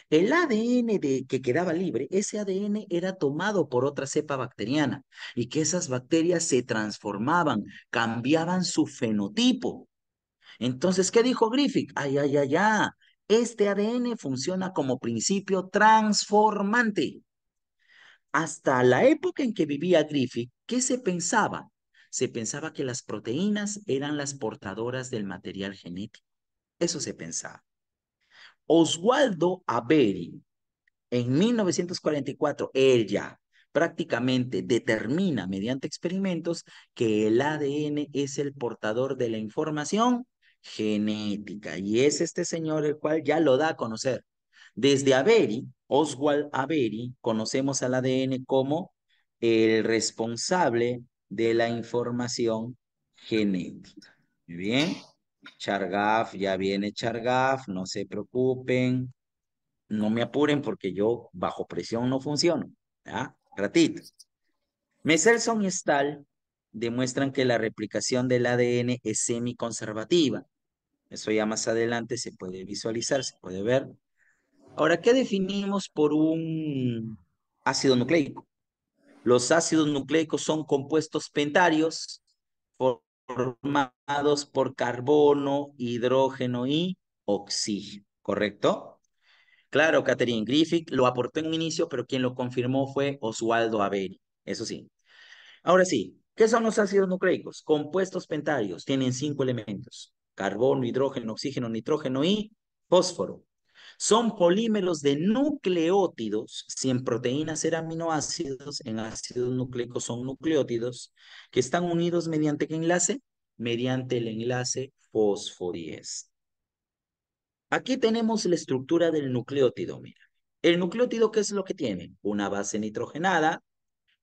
el ADN que quedaba libre, ese ADN era tomado por otra cepa bacteriana y que esas bacterias se transformaban, cambiaban su fenotipo. Entonces, ¿qué dijo Griffith? Ay, ay, ay, ay. Este ADN funciona como principio transformante. Hasta la época en que vivía Griffith, ¿qué se pensaba? Se pensaba que las proteínas eran las portadoras del material genético. Eso se pensaba. Oswaldo Avery, en 1944, él ya, prácticamente determina mediante experimentos que el ADN es el portador de la información genética. Y es este señor el cual ya lo da a conocer. Desde Avery, Oswald Avery, conocemos al ADN como el responsable de la información genética. Muy bien. Chargaff, ya viene Chargaff, no se preocupen, no me apuren porque yo bajo presión no funciono. ¿Ya? Ratito. Meselson y Stahl demuestran que la replicación del ADN es semiconservativa. Eso ya más adelante se puede visualizar, se puede ver. Ahora, ¿qué definimos por un ácido nucleico? Los ácidos nucleicos son compuestos pentarios formados por carbono, hidrógeno y oxígeno, ¿correcto? Claro, Catherine Griffith lo aportó en un inicio, pero quien lo confirmó fue Oswaldo Avery, eso sí. Ahora sí, ¿qué son los ácidos nucleicos? Compuestos pentarios, tienen 5 elementos: carbono, hidrógeno, oxígeno, nitrógeno y fósforo. Son polímeros de nucleótidos. Si en proteínas eran aminoácidos, en ácidos nucleicos son nucleótidos que están unidos mediante ¿qué enlace? Mediante el enlace fosfodiéster. Aquí tenemos la estructura del nucleótido, mira. El nucleótido, ¿qué es lo que tiene? Una base nitrogenada,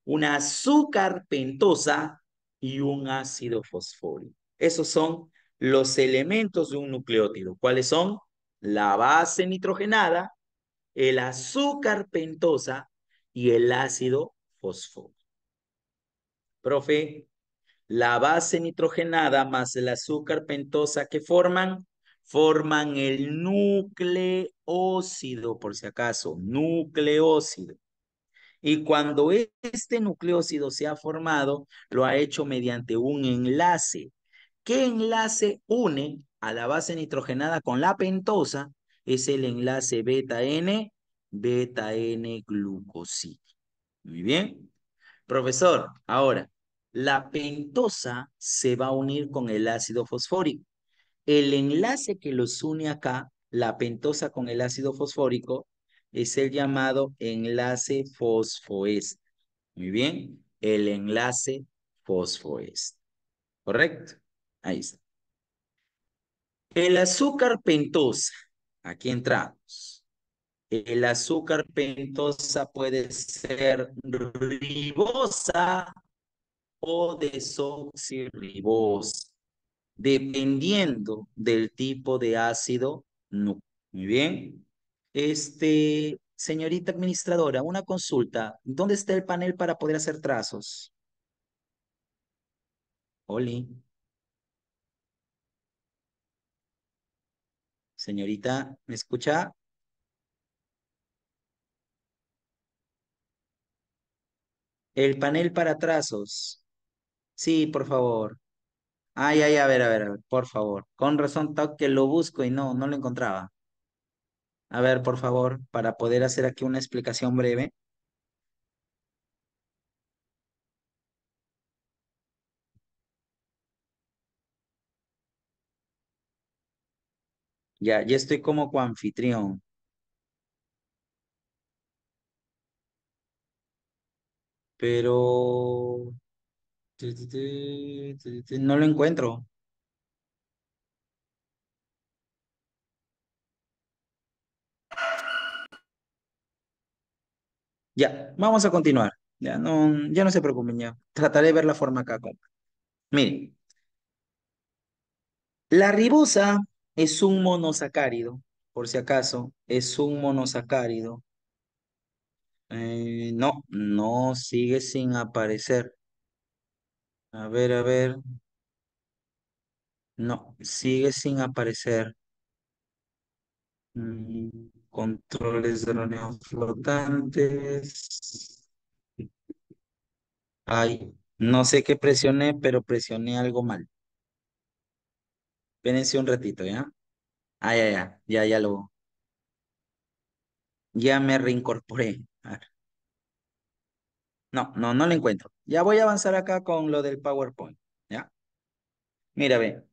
una azúcar pentosa y un ácido fosfórico. Esos son los elementos de un nucleótido. ¿Cuáles son? La base nitrogenada, el azúcar pentosa y el ácido fosfórico. Profe, la base nitrogenada más el azúcar pentosa que forman el nucleócido, por si acaso, nucleócido. Y cuando este nucleócido se ha formado, lo ha hecho mediante un enlace. ¿Qué enlace une a la base nitrogenada con la pentosa? Es el enlace beta N glucosídeo. Muy bien. Profesor, ahora, la pentosa se va a unir con el ácido fosfórico. El enlace que los une acá, la pentosa con el ácido fosfórico, es el llamado enlace fosfoéster. Muy bien, el enlace fosfoéster. ¿Correcto? Ahí está. El azúcar pentosa. Aquí entramos. El azúcar pentosa puede ser ribosa o desoxirribosa, dependiendo del tipo de ácido nucleico. Muy bien. Señorita administradora, una consulta. ¿Dónde está el panel para poder hacer trazos? Oli, señorita, ¿me escucha? El panel para trazos. Sí, por favor. Ay, ay, a ver, por favor. Con razón, que lo busco y no lo encontraba. A ver, por favor, para poder hacer aquí una explicación breve. Ya estoy como coanfitrión, pero no lo encuentro. Ya, vamos a continuar. Ya no se preocupen, ya. Trataré de ver la forma acá. Miren, la ribosa es un monosacárido, por si acaso, es un monosacárido. No sigue sin aparecer. A ver, no, sigue sin aparecer. Controles de reunión flotantes. Ay, no sé qué presioné, pero presioné algo mal. Espérense un ratito, ¿ya? Ah, ya me reincorporé. A ver. No lo encuentro. Ya voy a avanzar acá con lo del PowerPoint, ¿ya? Mira, ve.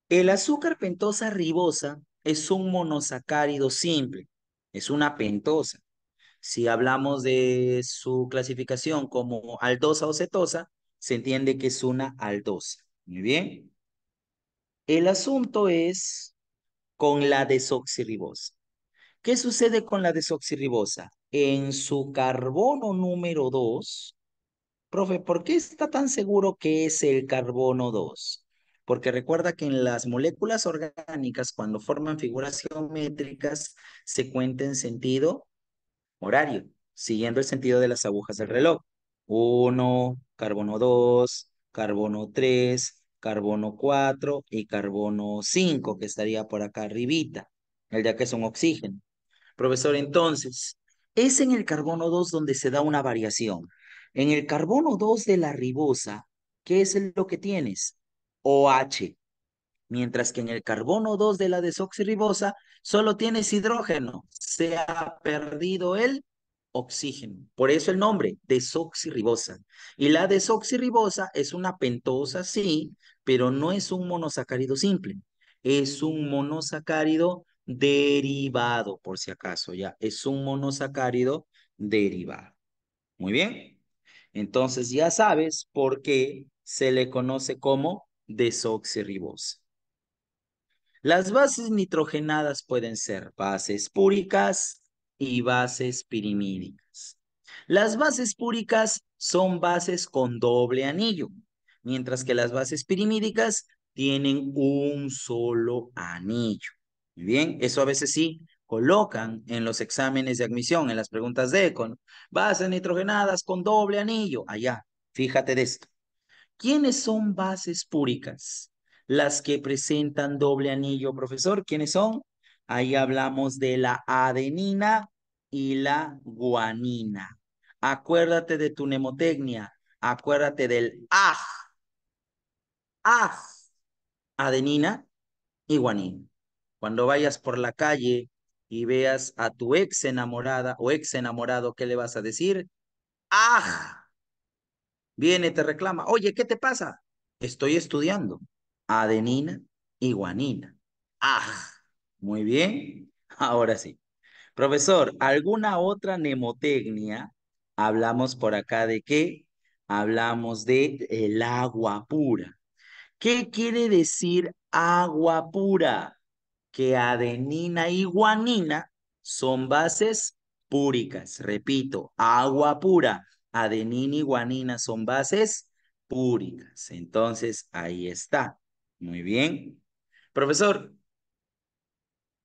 El azúcar pentosa ribosa es un monosacárido simple. Es una pentosa. Si hablamos de su clasificación como aldosa o cetosa, se entiende que es una aldosa. Muy bien. El asunto es con la desoxirribosa. ¿Qué sucede con la desoxirribosa? En su carbono número 2, profe, ¿por qué está tan seguro que es el carbono 2? Porque recuerda que en las moléculas orgánicas, cuando forman figuras geométricas, se cuenta en sentido horario, siguiendo el sentido de las agujas del reloj. Uno, carbono 2, carbono 3, carbono 4 y carbono 5, que estaría por acá arribita, el ya que es un oxígeno. Profesor, entonces, es en el carbono 2 donde se da una variación. En el carbono 2 de la ribosa, ¿qué es lo que tienes? OH, mientras que en el carbono 2 de la desoxirribosa solo tienes hidrógeno. Se ha perdido el oxígeno. Por eso el nombre, desoxirribosa. Y la desoxirribosa es una pentosa, sí, pero no es un monosacárido simple. Es un monosacárido derivado, por si acaso, ya. Es un monosacárido derivado. Muy bien. Entonces ya sabes por qué se le conoce como desoxirribosa. Las bases nitrogenadas pueden ser bases púricas y bases pirimídicas. Las bases púricas son bases con doble anillo, mientras que las bases pirimídicas tienen un solo anillo. Muy bien, eso a veces sí colocan en los exámenes de admisión, en las preguntas de Econ, bases nitrogenadas con doble anillo. Allá, fíjate de esto. ¿Quiénes son bases púricas? Las que presentan doble anillo, profesor. ¿Quiénes son? Ahí hablamos de la adenina y la guanina. Acuérdate de tu mnemotecnia. Acuérdate del AG, adenina y guanina. Cuando vayas por la calle y veas a tu ex enamorada o ex enamorado, ¿qué le vas a decir? AG. Viene, te reclama, oye, ¿qué te pasa? Estoy estudiando. Adenina y guanina. Ah, muy bien. Ahora sí. Profesor, ¿alguna otra mnemotecnia? Hablamos por acá de qué? Hablamos de el agua pura. ¿Qué quiere decir agua pura? Que adenina y guanina son bases púricas. Repito, agua pura, adenina y guanina son bases púricas. Entonces, ahí está. Muy bien. Profesor,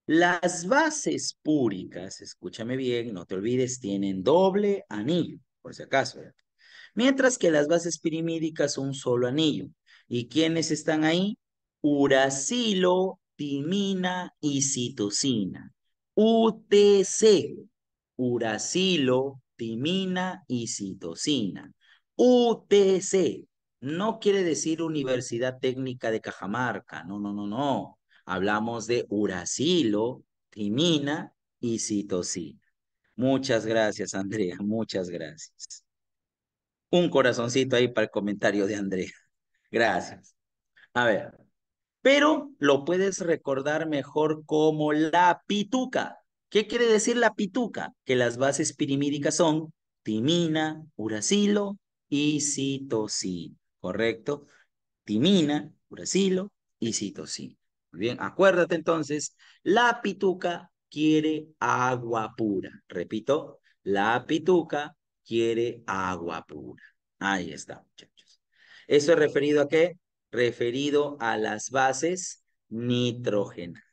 las bases púricas, escúchame bien, no te olvides, tienen doble anillo, por si acaso. Mientras que las bases pirimídicas un solo anillo. ¿Y quiénes están ahí? Uracilo, timina y citosina. UTC, uracilo, timina y citosina. UTC, no quiere decir Universidad Técnica de Cajamarca, no, no, no, no. Hablamos de uracilo, timina y citosina. Muchas gracias, Andrea, muchas gracias. Un corazoncito ahí para el comentario de Andrea. Gracias. A ver, pero lo puedes recordar mejor como la pituca. ¿Qué quiere decir la pituca? Que las bases pirimídicas son timina, uracilo y citosina. ¿Correcto? Timina, uracilo y citosina. Muy bien, acuérdate entonces, la pituca quiere agua pura. Repito, la pituca quiere agua pura. Ahí está, muchachos. ¿Eso es referido a qué? Referido a las bases nitrógenas.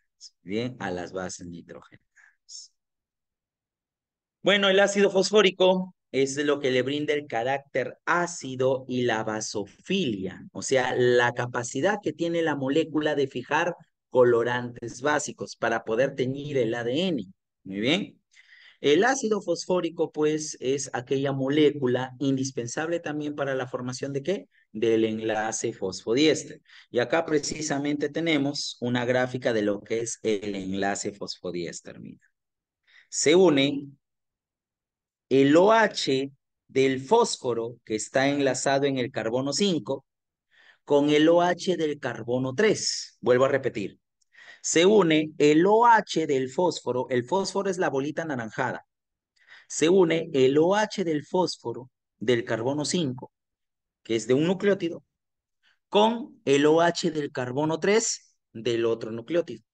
Bien, a las bases nitrógenas. Bueno, el ácido fosfórico es lo que le brinda el carácter ácido y la basofilia, o sea, la capacidad que tiene la molécula de fijar colorantes básicos para poder teñir el ADN. Muy bien. El ácido fosfórico, pues, es aquella molécula indispensable también para la formación de ¿qué? Del enlace fosfodiéster. Y acá precisamente tenemos una gráfica de lo que es el enlace fosfodiéster. Mira. Se une el OH del fósforo que está enlazado en el carbono 5 con el OH del carbono 3. Vuelvo a repetir. Se une el OH del fósforo, el fósforo es la bolita anaranjada. Se une el OH del fósforo del carbono 5, que es de un nucleótido, con el OH del carbono 3 del otro nucleótido.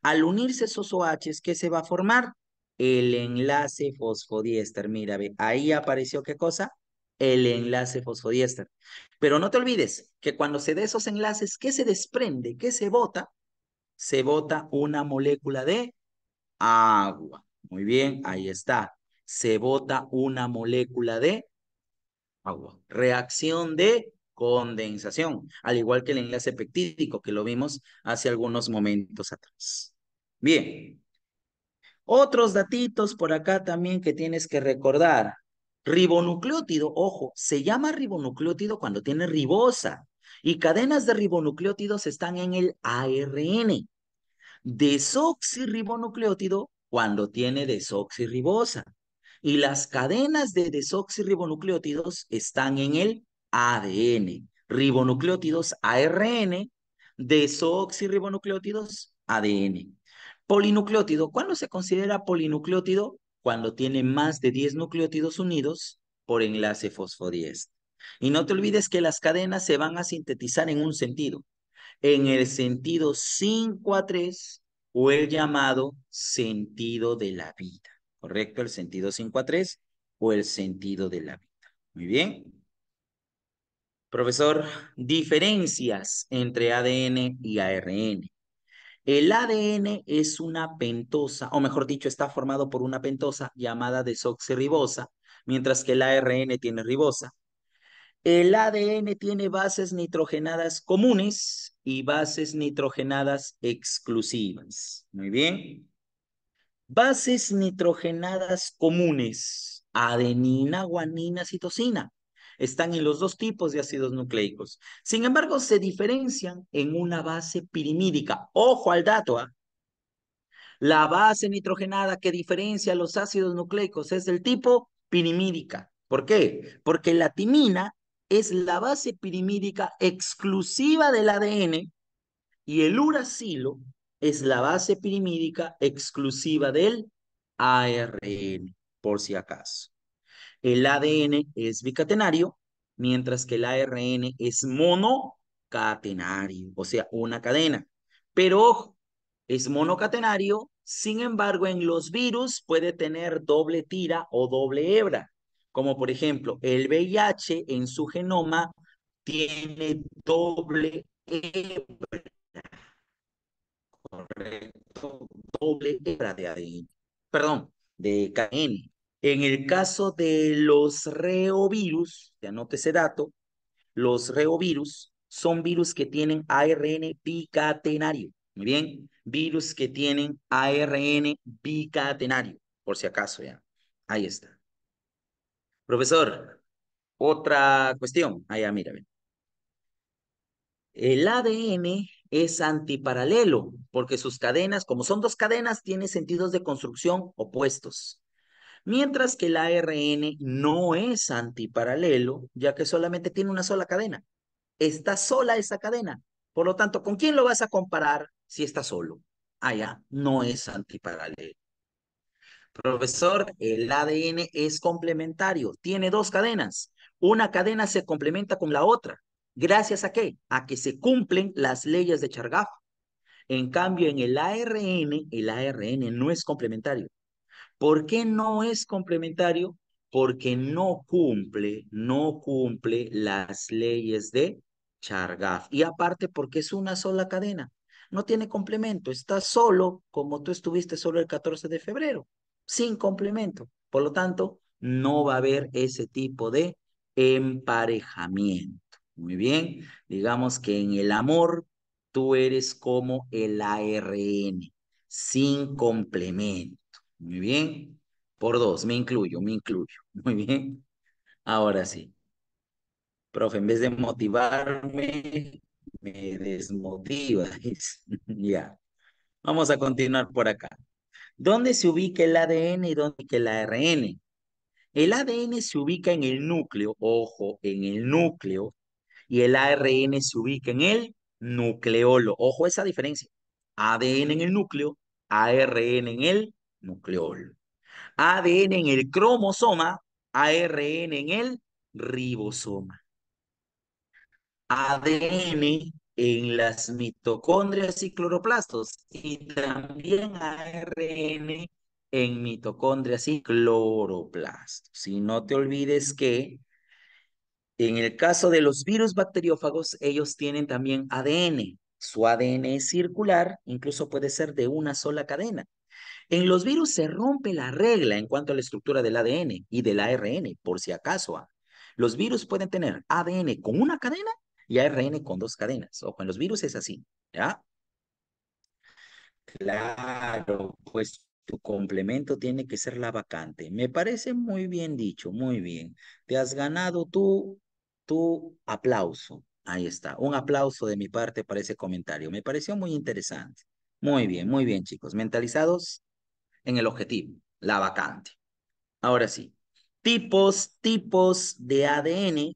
Al unirse esos OHs, ¿qué se va a formar? El enlace fosfodiéster. Mira, ve, ahí apareció ¿qué cosa? El enlace fosfodiéster. Pero no te olvides que cuando se dé esos enlaces, ¿qué se desprende? ¿Qué se bota? Se bota una molécula de agua. Muy bien, ahí está. Se bota una molécula de agua. Reacción de condensación, al igual que el enlace peptídico que lo vimos hace algunos momentos atrás. Bien, otros datitos por acá también que tienes que recordar. Ribonucleótido, ojo, se llama ribonucleótido cuando tiene ribosa y cadenas de ribonucleótidos están en el ARN. Desoxirribonucleótido cuando tiene desoxirribosa. Y las cadenas de desoxirribonucleótidos están en el ADN. Ribonucleótidos ARN, desoxirribonucleótidos ADN. Polinucleótido, ¿cuándo se considera polinucleótido? Cuando tiene más de 10 nucleótidos unidos por enlace fosfodiéster. Y no te olvides que las cadenas se van a sintetizar en un sentido, en el sentido 5 a 3 o el llamado sentido de la vida. ¿Correcto? El sentido 5 a 3 o el sentido de la vida. Muy bien. Profesor, diferencias entre ADN y ARN. El ADN es una pentosa, o mejor dicho, está formado por una pentosa llamada desoxirribosa, mientras que el ARN tiene ribosa. El ADN tiene bases nitrogenadas comunes y bases nitrogenadas exclusivas. Muy bien. Bases nitrogenadas comunes, adenina, guanina, citosina. Están en los dos tipos de ácidos nucleicos. Sin embargo, se diferencian en una base pirimídica. Ojo al dato, ¿ah? La base nitrogenada que diferencia los ácidos nucleicos es del tipo pirimídica. ¿Por qué? Porque la timina es la base pirimídica exclusiva del ADN y el uracilo es la base pirimídica exclusiva del ARN, por si acaso. El ADN es bicatenario, mientras que el ARN es monocatenario, o sea, una cadena. Pero ojo, es monocatenario, sin embargo, en los virus puede tener doble tira o doble hebra, como por ejemplo, el VIH en su genoma tiene doble hebra, correcto, doble hebra de ADN, perdón, de KN. En el caso de los reovirus, te anote ese dato, los reovirus son virus que tienen ARN bicatenario. Muy bien, virus que tienen ARN bicatenario, por si acaso ya. Ahí está. Profesor, otra cuestión. Allá, mira, ven. El ADN es antiparalelo porque sus cadenas, como son dos cadenas, tienen sentidos de construcción opuestos. Mientras que el ARN no es antiparalelo, ya que solamente tiene una sola cadena. Está sola esa cadena. Por lo tanto, ¿con quién lo vas a comparar si está solo? Ah, ya, no es antiparalelo. Profesor, el ADN es complementario, tiene dos cadenas. Una cadena se complementa con la otra. ¿Gracias a qué? A que se cumplen las leyes de Chargaff. En cambio, en el ARN no es complementario. ¿Por qué no es complementario? Porque no cumple las leyes de Chargaff. Y aparte porque es una sola cadena. No tiene complemento. Está solo como tú estuviste solo el 14 de febrero, sin complemento. Por lo tanto, no va a haber ese tipo de emparejamiento. Muy bien. Digamos que en el amor tú eres como el ARN, sin complemento. Muy bien. Por dos, me incluyo, me incluyo. Muy bien. Ahora sí. Profe, en vez de motivarme, me desmotiva. Ya. Vamos a continuar por acá. ¿Dónde se ubica el ADN y dónde se ubica el ARN? El ADN se ubica en el núcleo, ojo, en el núcleo, y el ARN se ubica en el nucleolo. Ojo esa diferencia. ADN en el núcleo, ARN en el nucleolo. ADN en el cromosoma, ARN en el ribosoma. ADN en las mitocondrias y cloroplastos y también ARN en mitocondrias y cloroplastos. Y no te olvides que en el caso de los virus bacteriófagos, ellos tienen también ADN. Su ADN es circular, incluso puede ser de una sola cadena. En los virus se rompe la regla en cuanto a la estructura del ADN y del ARN, por si acaso. Los virus pueden tener ADN con una cadena y ARN con dos cadenas. Ojo, en los virus es así, ¿ya? Claro, pues tu complemento tiene que ser la vacante. Me parece muy bien dicho, muy bien. Te has ganado tu aplauso. Ahí está, un aplauso de mi parte para ese comentario. Me pareció muy interesante. Muy bien, chicos. Mentalizados en el objetivo, la vacante. Ahora sí, tipos de ADN.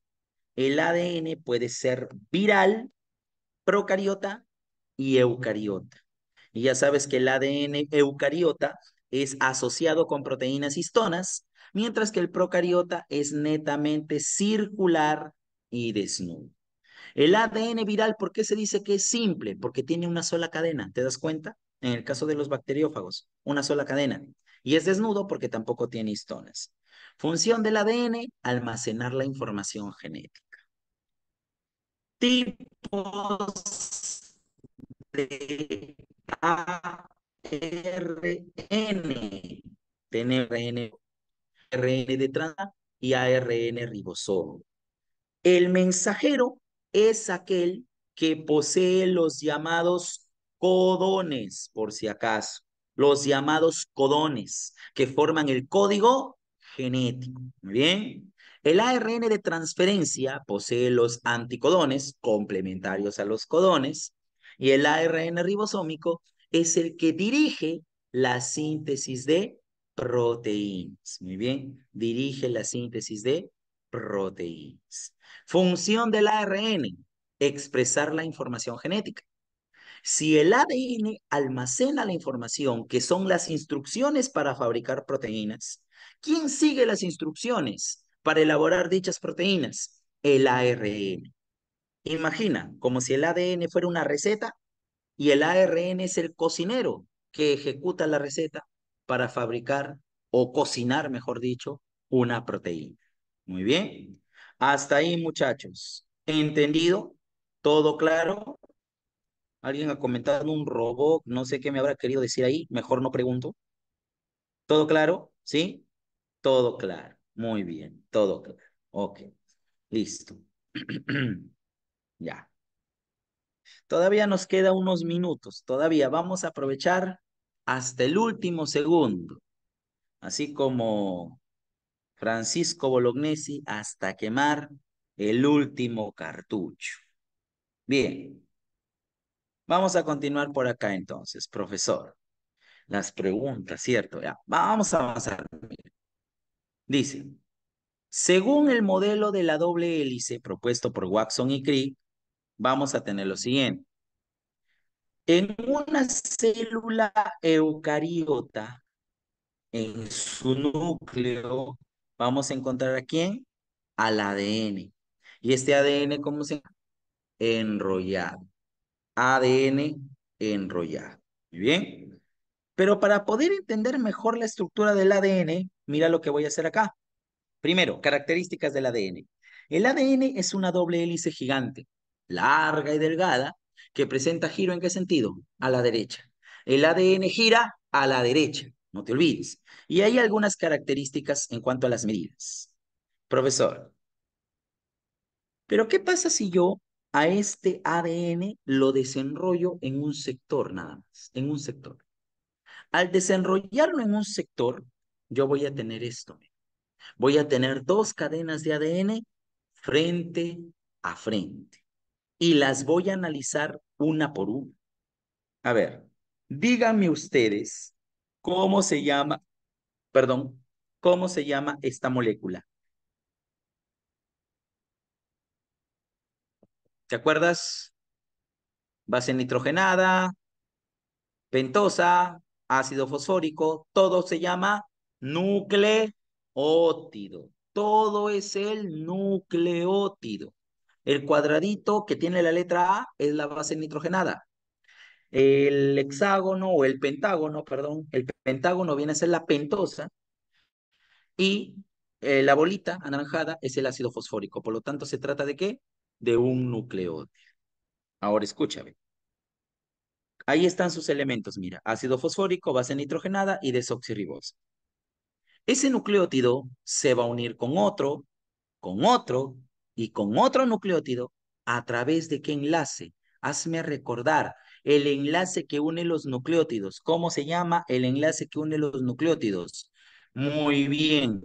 El ADN puede ser viral, procariota y eucariota. Y ya sabes que el ADN eucariota es asociado con proteínas histonas, mientras que el procariota es netamente circular y desnudo. El ADN viral, ¿por qué se dice que es simple? Porque tiene una sola cadena, ¿te das cuenta? En el caso de los bacteriófagos, una sola cadena. Y es desnudo porque tampoco tiene histonas. Función del ADN, almacenar la información genética. Tipos de ARN. Tiene ARN de trans y ARN ribosoma. El mensajero es aquel que posee los llamados codones, por si acaso, los llamados codones que forman el código genético. Muy bien. El ARN de transferencia posee los anticodones complementarios a los codones y el ARN ribosómico es el que dirige la síntesis de proteínas. Muy bien, dirige la síntesis de proteínas. Función del ARN, expresar la información genética. Si el ADN almacena la información, que son las instrucciones para fabricar proteínas, ¿quién sigue las instrucciones para elaborar dichas proteínas? El ARN. Imagina, como si el ADN fuera una receta y el ARN es el cocinero que ejecuta la receta para fabricar o cocinar, mejor dicho, una proteína. Muy bien. Hasta ahí, muchachos. ¿Entendido? ¿Todo claro? ¿Alguien ha comentado un robot? No sé qué me habrá querido decir ahí. Mejor no pregunto. ¿Todo claro? ¿Sí? Todo claro. Muy bien. Todo claro. Ok. Listo. Ya. Todavía nos queda unos minutos. Todavía vamos a aprovechar hasta el último segundo. Así como Francisco Bolognesi hasta quemar el último cartucho. Bien, vamos a continuar por acá entonces, profesor. Las preguntas, ¿cierto? Ya, vamos a avanzar. Dice, según el modelo de la doble hélice propuesto por Watson y Crick, vamos a tener lo siguiente. En una célula eucariota, en su núcleo, vamos a encontrar a quién? Al ADN. ¿Y este ADN cómo se llama? Enrollado. ADN enrollado. Muy bien. Pero para poder entender mejor la estructura del ADN, mira lo que voy a hacer acá. Primero, características del ADN. El ADN es una doble hélice gigante, larga y delgada, que presenta giro ¿en qué sentido? A la derecha. El ADN gira a la derecha, no te olvides. Y hay algunas características en cuanto a las medidas. Profesor, pero ¿qué pasa si yo a este ADN lo desenrollo en un sector nada más, en un sector? Al desenrollarlo en un sector, yo voy a tener esto. Voy a tener dos cadenas de ADN frente a frente y las voy a analizar una por una. A ver, díganme ustedes cómo se llama, perdón, cómo se llama esta molécula. ¿Te acuerdas? Base nitrogenada, pentosa, ácido fosfórico, todo se llama Nucleótido. Todo es el nucleótido. El cuadradito que tiene la letra A es la base nitrogenada. El hexágono o el pentágono, perdón, el pentágono viene a ser la pentosa y la bolita anaranjada es el ácido fosfórico. Por lo tanto, ¿se trata de qué? De un nucleótido. Ahora escúchame. Ahí están sus elementos, mira, ácido fosfórico, base nitrogenada y desoxirribosa. Ese nucleótido se va a unir con otro y con otro nucleótido. ¿A través de qué enlace? Hazme recordar el enlace que une los nucleótidos. ¿Cómo se llama el enlace que une los nucleótidos? Muy bien,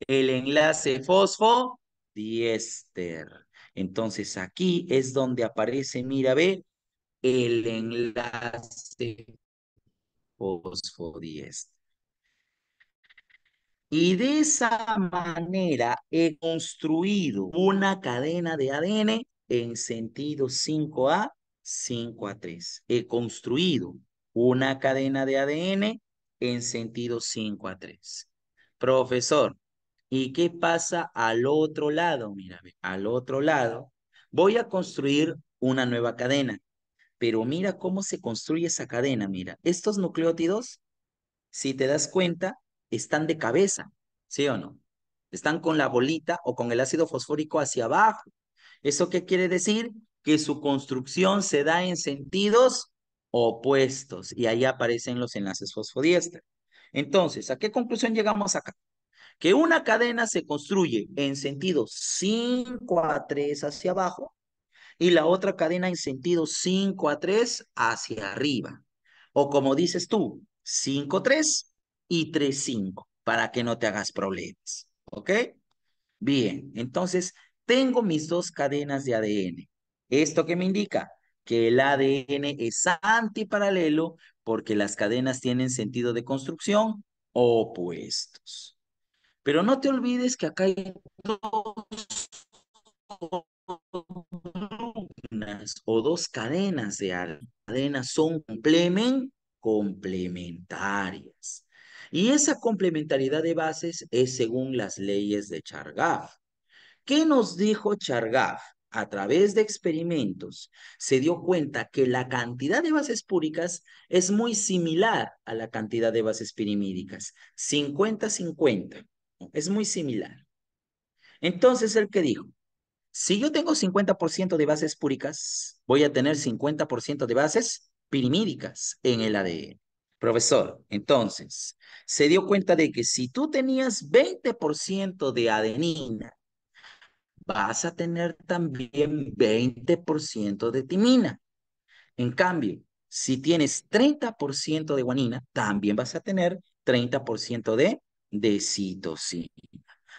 el enlace fosfodiéster. Entonces aquí es donde aparece, mira, ve, el enlace fosfodiéster. Y de esa manera he construido una cadena de ADN en sentido 5A, 5A3. He construido una cadena de ADN en sentido 5A3. Profesor, ¿y qué pasa al otro lado? Mírame, al otro lado voy a construir una nueva cadena. Pero mira cómo se construye esa cadena. Mira, estos nucleótidos, si te das cuenta, están de cabeza, ¿sí o no? Están con la bolita o con el ácido fosfórico hacia abajo. ¿Eso qué quiere decir? Que su construcción se da en sentidos opuestos y ahí aparecen los enlaces fosfodiéster. Entonces, ¿a qué conclusión llegamos acá? Que una cadena se construye en sentido 5A3 hacia abajo y la otra cadena en sentido 5A3 hacia arriba. O como dices tú, 5-3 y 3-5 para que no te hagas problemas. ¿Ok? Bien, entonces tengo mis dos cadenas de ADN. ¿Esto qué me indica? Que el ADN es antiparalelo porque las cadenas tienen sentido de construcción opuestos. Pero no te olvides que acá hay dos columnas o dos cadenas de cadenas son complementarias. Y esa complementariedad de bases es según las leyes de Chargaff. ¿Qué nos dijo Chargaff? A través de experimentos, se dio cuenta que la cantidad de bases púricas es muy similar a la cantidad de bases pirimídicas, 50-50. Es muy similar. Entonces, ¿el que dijo? Si yo tengo 50% de bases púricas, voy a tener 50% de bases pirimídicas en el ADN. Profesor, entonces, se dio cuenta de que si tú tenías 20% de adenina, vas a tener también 20% de timina. En cambio, si tienes 30% de guanina, también vas a tener 30% de citosina.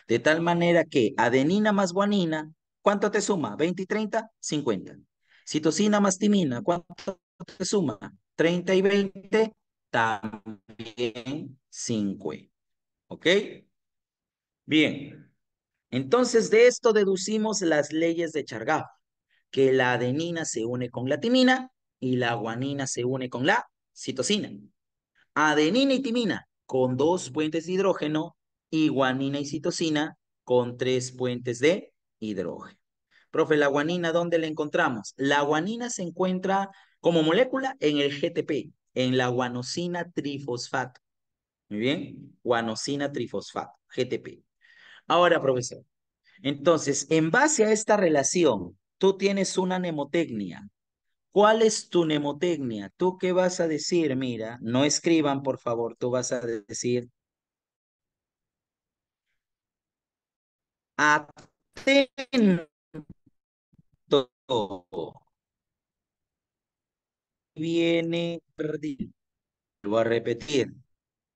De tal manera que adenina más guanina, ¿cuánto te suma? 20 y 30, 50. Citosina más timina, ¿cuánto te suma? 30 y 20, también 50. ¿Ok? Bien. Entonces, de esto deducimos las leyes de Chargaff, que la adenina se une con la timina y la guanina se une con la citosina. Adenina y timina con dos puentes de hidrógeno y guanina y citosina con tres puentes de hidrógeno. Profe, la guanina, ¿dónde la encontramos? La guanina se encuentra como molécula en el GTP, en la guanosina trifosfato. Muy bien, guanosina trifosfato, GTP. Ahora, profesor, entonces, en base a esta relación, tú tienes una mnemotecnia. ¿Cuál es tu mnemotecnia? ¿Tú qué vas a decir? Mira, no escriban, por favor, tú vas a decir atento. Viene perdido. Voy a repetir.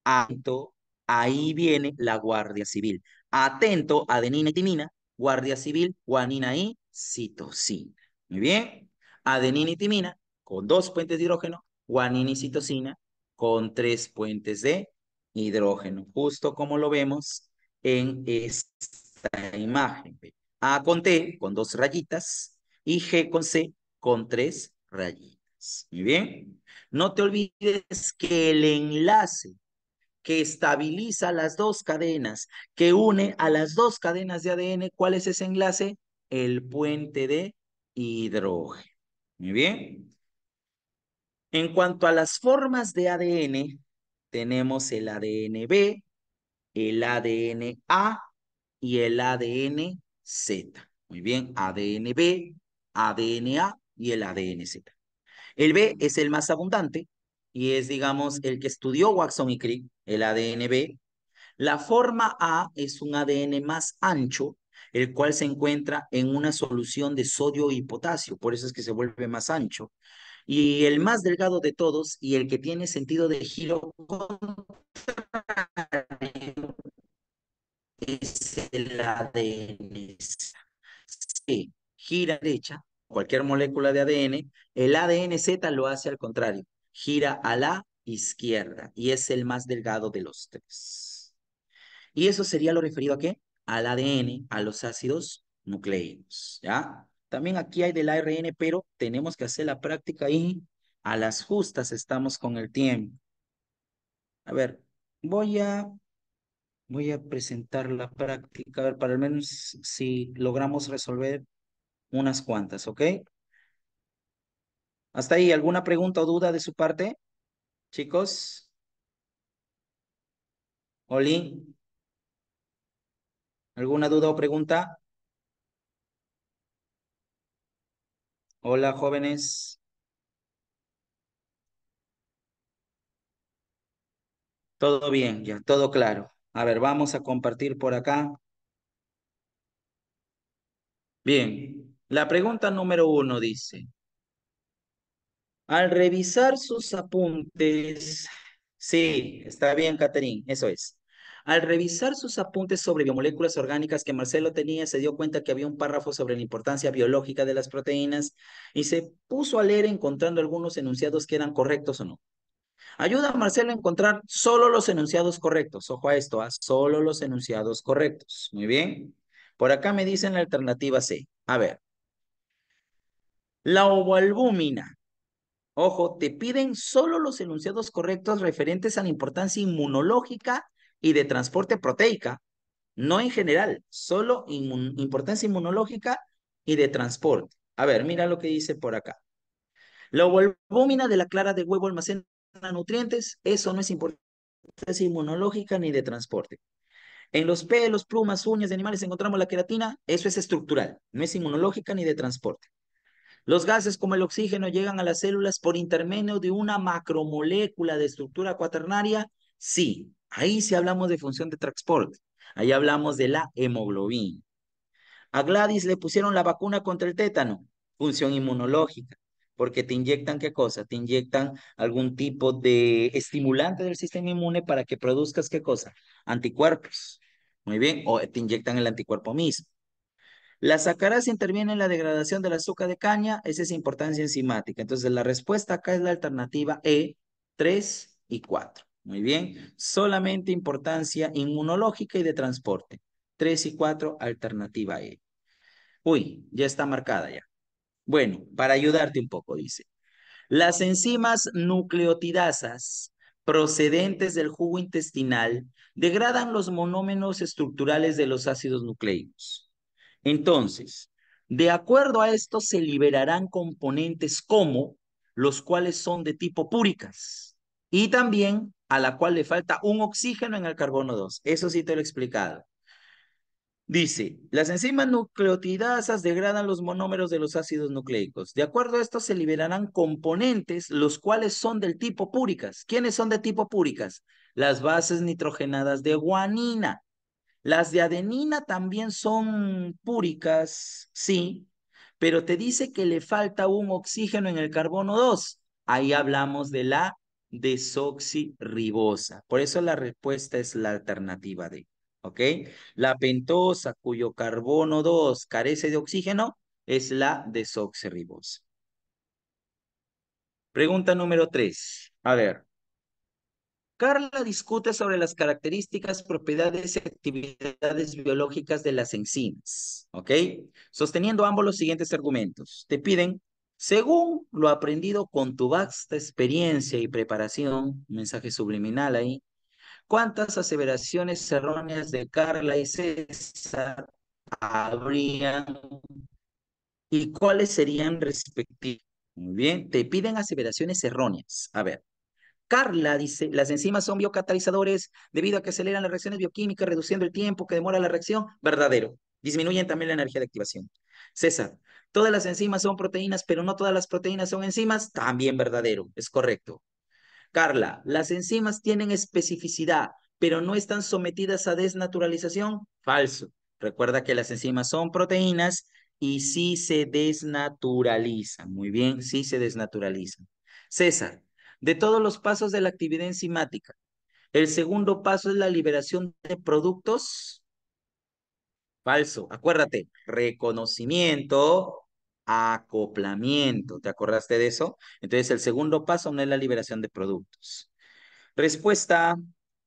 Atento, ahí viene la Guardia Civil. Atento, adenina y timina, Guardia Civil, guanina y citosina. Muy bien. Adenina y timina con dos puentes de hidrógeno, guanina y citosina con tres puentes de hidrógeno, justo como lo vemos en esta imagen. A con T con dos rayitas y G con C con tres rayitas. Muy bien. No te olvides que el enlace que estabiliza las dos cadenas, que une a las dos cadenas de ADN. ¿Cuál es ese enlace? El puente de hidrógeno. Muy bien. En cuanto a las formas de ADN, tenemos el ADN B, el ADN A y el ADN Z. Muy bien, ADN B, ADN A y el ADN Z. El B es el más abundante y es, digamos, el que estudió Watson y Crick, el ADN B. La forma A es un ADN más ancho, el cual se encuentra en una solución de sodio y potasio, por eso es que se vuelve más ancho. Y el más delgado de todos y el que tiene sentido de giro es el ADN. Si gira a la derecha, cualquier molécula de ADN, el ADN Z lo hace al contrario, gira a la izquierda y es el más delgado de los tres. Y eso sería lo referido a qué? Al ADN, a los ácidos nucleicos, ¿ya? También aquí hay del ARN, pero tenemos que hacer la práctica y a las justas estamos con el tiempo. A ver, voy a, voy a presentar la práctica, a ver, para al menos si logramos resolver unas cuantas, ¿ok? ¿Hasta ahí alguna pregunta o duda de su parte, chicos? Oli, ¿alguna duda o pregunta? Hola, jóvenes. Todo bien, ya, todo claro. A ver, vamos a compartir por acá. Bien, la pregunta número 1 dice, al revisar sus apuntes, sí, está bien, Catherine, eso es. Al revisar sus apuntes sobre biomoléculas orgánicas que Marcelo tenía, se dio cuenta que había un párrafo sobre la importancia biológica de las proteínas y se puso a leer encontrando algunos enunciados que eran correctos o no. Ayuda a Marcelo a encontrar solo los enunciados correctos. Ojo a esto, solo los enunciados correctos. Muy bien. Por acá me dicen la alternativa C. A ver, la ovoalbúmina. Ojo, te piden solo los enunciados correctos referentes a la importancia inmunológica y de transporte proteica, no en general, solo importancia inmunológica y de transporte. A ver, mira lo que dice por acá. La ovoalbúmina de la clara de huevo almacena nutrientes, eso no es importancia inmunológica ni de transporte. En los pelos, plumas, uñas de animales encontramos la queratina, eso es estructural, no es inmunológica ni de transporte. Los gases como el oxígeno llegan a las células por intermedio de una macromolécula de estructura cuaternaria. Sí, ahí sí hablamos de función de transporte. Ahí hablamos de la hemoglobina. A Gladys le pusieron la vacuna contra el tétano, función inmunológica, porque te inyectan ¿qué cosa? Te inyectan algún tipo de estimulante del sistema inmune para que produzcas ¿qué cosa? Anticuerpos. Muy bien, o te inyectan el anticuerpo mismo. La sacarasa interviene en la degradación del azúcar de caña, esa es importancia enzimática. Entonces, la respuesta acá es la alternativa E, 3 y 4. Muy bien, solamente importancia inmunológica y de transporte. 3 y 4, alternativa E. Uy, ya está marcada ya. Bueno, para ayudarte un poco, dice. Las enzimas nucleotidasas procedentes del jugo intestinal degradan los monómeros estructurales de los ácidos nucleicos. Entonces, de acuerdo a esto, se liberarán componentes como los cuales son de tipo púricas y también a la cual le falta un oxígeno en el carbono 2. Eso sí te lo he explicado. Dice, las enzimas nucleotidasas degradan los monómeros de los ácidos nucleicos. De acuerdo a esto, se liberarán componentes, los cuales son del tipo púricas. ¿Quiénes son de tipo púricas? Las bases nitrogenadas de guanina. Las de adenina también son púricas, sí, pero te dice que le falta un oxígeno en el carbono 2. Ahí hablamos de la desoxirribosa. Por eso la respuesta es la alternativa D. ¿Ok? La pentosa cuyo carbono 2 carece de oxígeno es la desoxirribosa. Pregunta número 3. A ver. Carla discute sobre las características, propiedades y actividades biológicas de las enzimas, ¿ok? Sosteniendo ambos los siguientes argumentos. Te piden, según lo aprendido con tu vasta experiencia y preparación, un mensaje subliminal ahí, ¿Cuántas aseveraciones erróneas de Carla y César habrían y cuáles serían respectivas? Muy bien, te piden aseveraciones erróneas. A ver, Carla dice, las enzimas son biocatalizadores debido a que aceleran las reacciones bioquímicas, reduciendo el tiempo que demora la reacción. Verdadero. Disminuyen también la energía de activación. César, todas las enzimas son proteínas, pero no todas las proteínas son enzimas. También verdadero. Es correcto. Carla, las enzimas tienen especificidad, pero no están sometidas a desnaturalización. Falso. Recuerda que las enzimas son proteínas y sí se desnaturalizan. Muy bien, sí se desnaturalizan. César, de todos los pasos de la actividad enzimática, el segundo paso es la liberación de productos. Falso. Acuérdate, reconocimiento, acoplamiento. ¿Te acordaste de eso? Entonces, el segundo paso no es la liberación de productos. Respuesta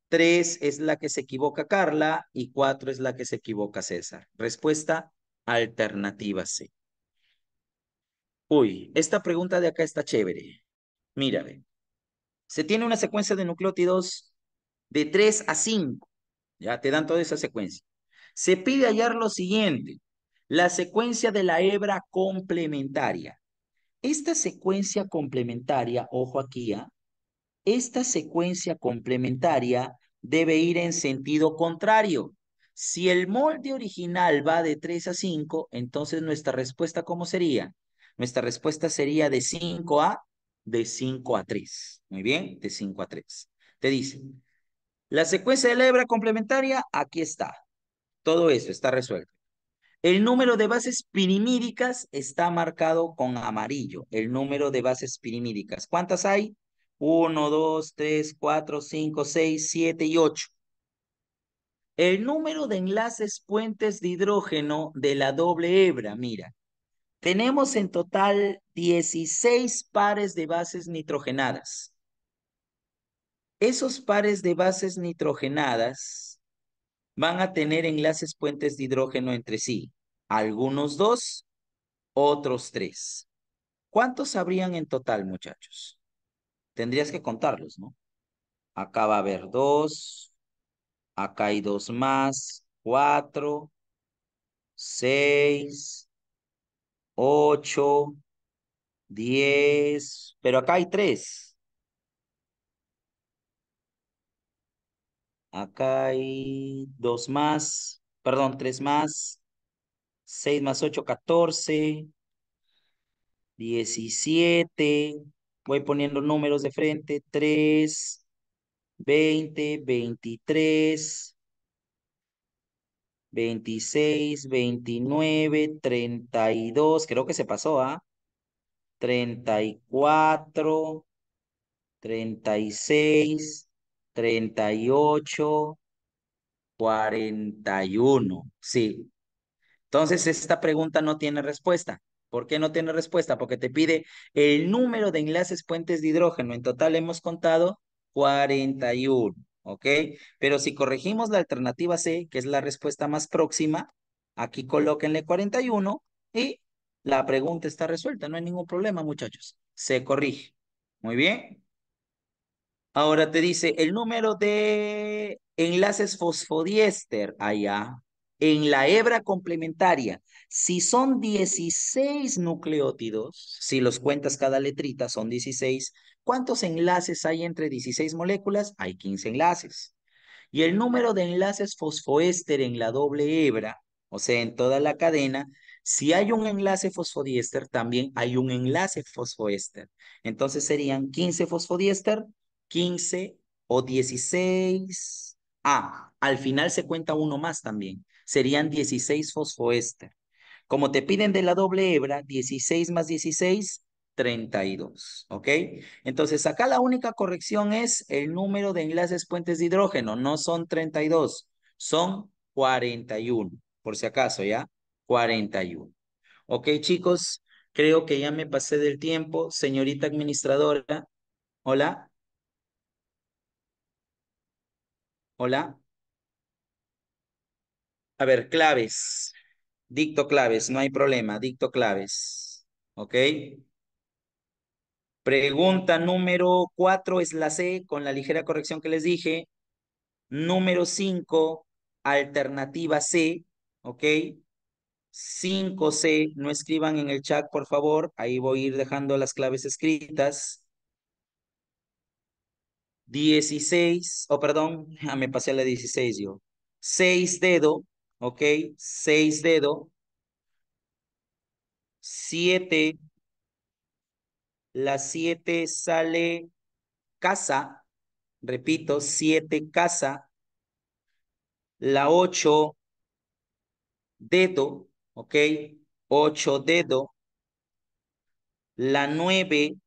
3 es la que se equivoca Carla y 4 es la que se equivoca César. Respuesta alternativa C. Uy, esta pregunta de acá está chévere. Mírame. Se tiene una secuencia de nucleótidos de 3 a 5. Ya te dan toda esa secuencia. Se pide hallar lo siguiente. La secuencia de la hebra complementaria. Esta secuencia complementaria, ojo aquí, esta secuencia complementaria debe ir en sentido contrario. Si el molde original va de 3 a 5, entonces nuestra respuesta, ¿cómo sería? Nuestra respuesta sería de 5 a 3. Muy bien, de 5 a 3. Te dice, la secuencia de la hebra complementaria, aquí está. Todo eso está resuelto. El número de bases pirimídicas está marcado con amarillo. El número de bases pirimídicas. ¿Cuántas hay? 1, 2, 3, 4, 5, 6, 7 y 8. El número de enlaces puentes de hidrógeno de la doble hebra, mira. Tenemos en total 16 pares de bases nitrogenadas. Esos pares de bases nitrogenadas van a tener enlaces puentes de hidrógeno entre sí. Algunos 2, otros 3. ¿Cuántos habrían en total, muchachos? Tendrías que contarlos, ¿no? Acá va a haber 2, acá hay 2 más, 4, 6, 8, 10, pero acá hay 3. Acá hay 2 más, perdón, 3 más, 6 más 8, 14, 17. Voy poniendo números de frente, 3, 20, 23, 26, 29, 32, creo que se pasó, 34, 36, 38, 41. Sí. Entonces, esta pregunta no tiene respuesta. ¿Por qué no tiene respuesta? Porque te pide el número de enlaces puentes de hidrógeno. En total hemos contado 41, ¿ok? Pero si corregimos la alternativa C, que es la respuesta más próxima, aquí colóquenle 41 y la pregunta está resuelta. No hay ningún problema, muchachos. Se corrige. Muy bien. Ahora te dice el número de enlaces fosfodiéster allá en la hebra complementaria. Si son 16 nucleótidos, si los cuentas cada letrita, son 16. ¿Cuántos enlaces hay entre 16 moléculas? Hay 15 enlaces. Y el número de enlaces fosfoéster en la doble hebra, o sea, en toda la cadena, si hay un enlace fosfodiéster, también hay un enlace fosfoéster. Entonces serían 15 fosfodiéster, 15 o 16. Al final se cuenta uno más también. Serían 16 fosfoéster. Como te piden de la doble hebra, 16 más 16, 32. ¿Ok? Entonces, acá la única corrección es el número de enlaces puentes de hidrógeno. No son 32, son 41. Por si acaso, ¿ya? 41. Ok, chicos, creo que ya me pasé del tiempo. Señorita administradora, hola, hola. A ver, claves. Dicto claves, no hay problema, dicto claves. ¿Ok? Pregunta número 4 es la C, con la ligera corrección que les dije. Número 5, alternativa C, ¿ok? 5C, no escriban en el chat, por favor. Ahí voy a ir dejando las claves escritas. 16, perdón, me pasé a la 16 yo. 6 dedo, ¿ok? 6 dedo. 7, la 7 sale casa. Repito, 7 casa. La 8 dedo, ¿ok? 8 dedo. La 9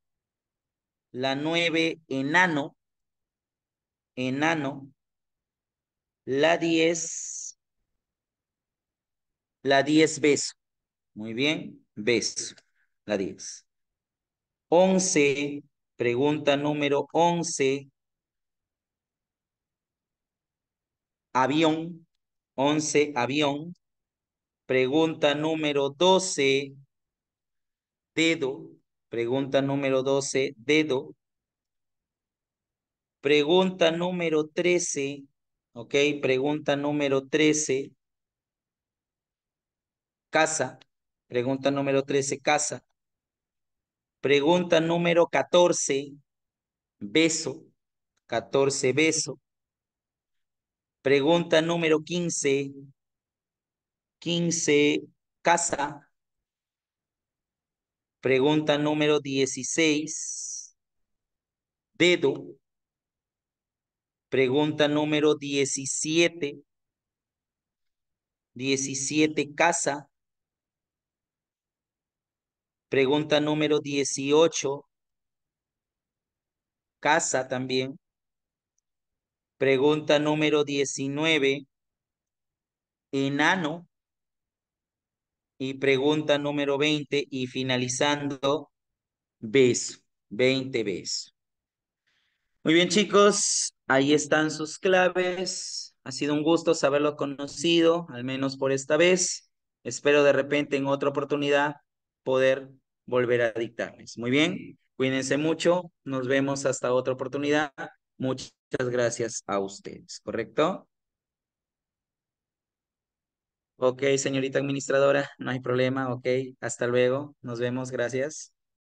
enano, enano. La 10, la 10 beso. Muy bien, beso. La 10. 11, pregunta número 11, avión. 11, avión. Pregunta número 12, dedo. Pregunta número 12, dedo. Pregunta número 13, ok, pregunta número 13, casa. Pregunta número 13, casa. Pregunta número 14, beso. 14, beso. Pregunta número 15, 15, casa. Pregunta número 16, dedo. Pregunta número 17, 17, casa. Pregunta número 18, casa también. Pregunta número 19, enano. Y pregunta número 20 y finalizando, beso. 20 besos. Muy bien, chicos, ahí están sus claves. Ha sido un gusto saberlo conocido, al menos por esta vez. Espero de repente en otra oportunidad poder volver a dictarles. Muy bien, cuídense mucho. Nos vemos hasta otra oportunidad. Muchas gracias a ustedes, ¿correcto? Ok, señorita administradora, no hay problema. Ok, hasta luego. Nos vemos, gracias.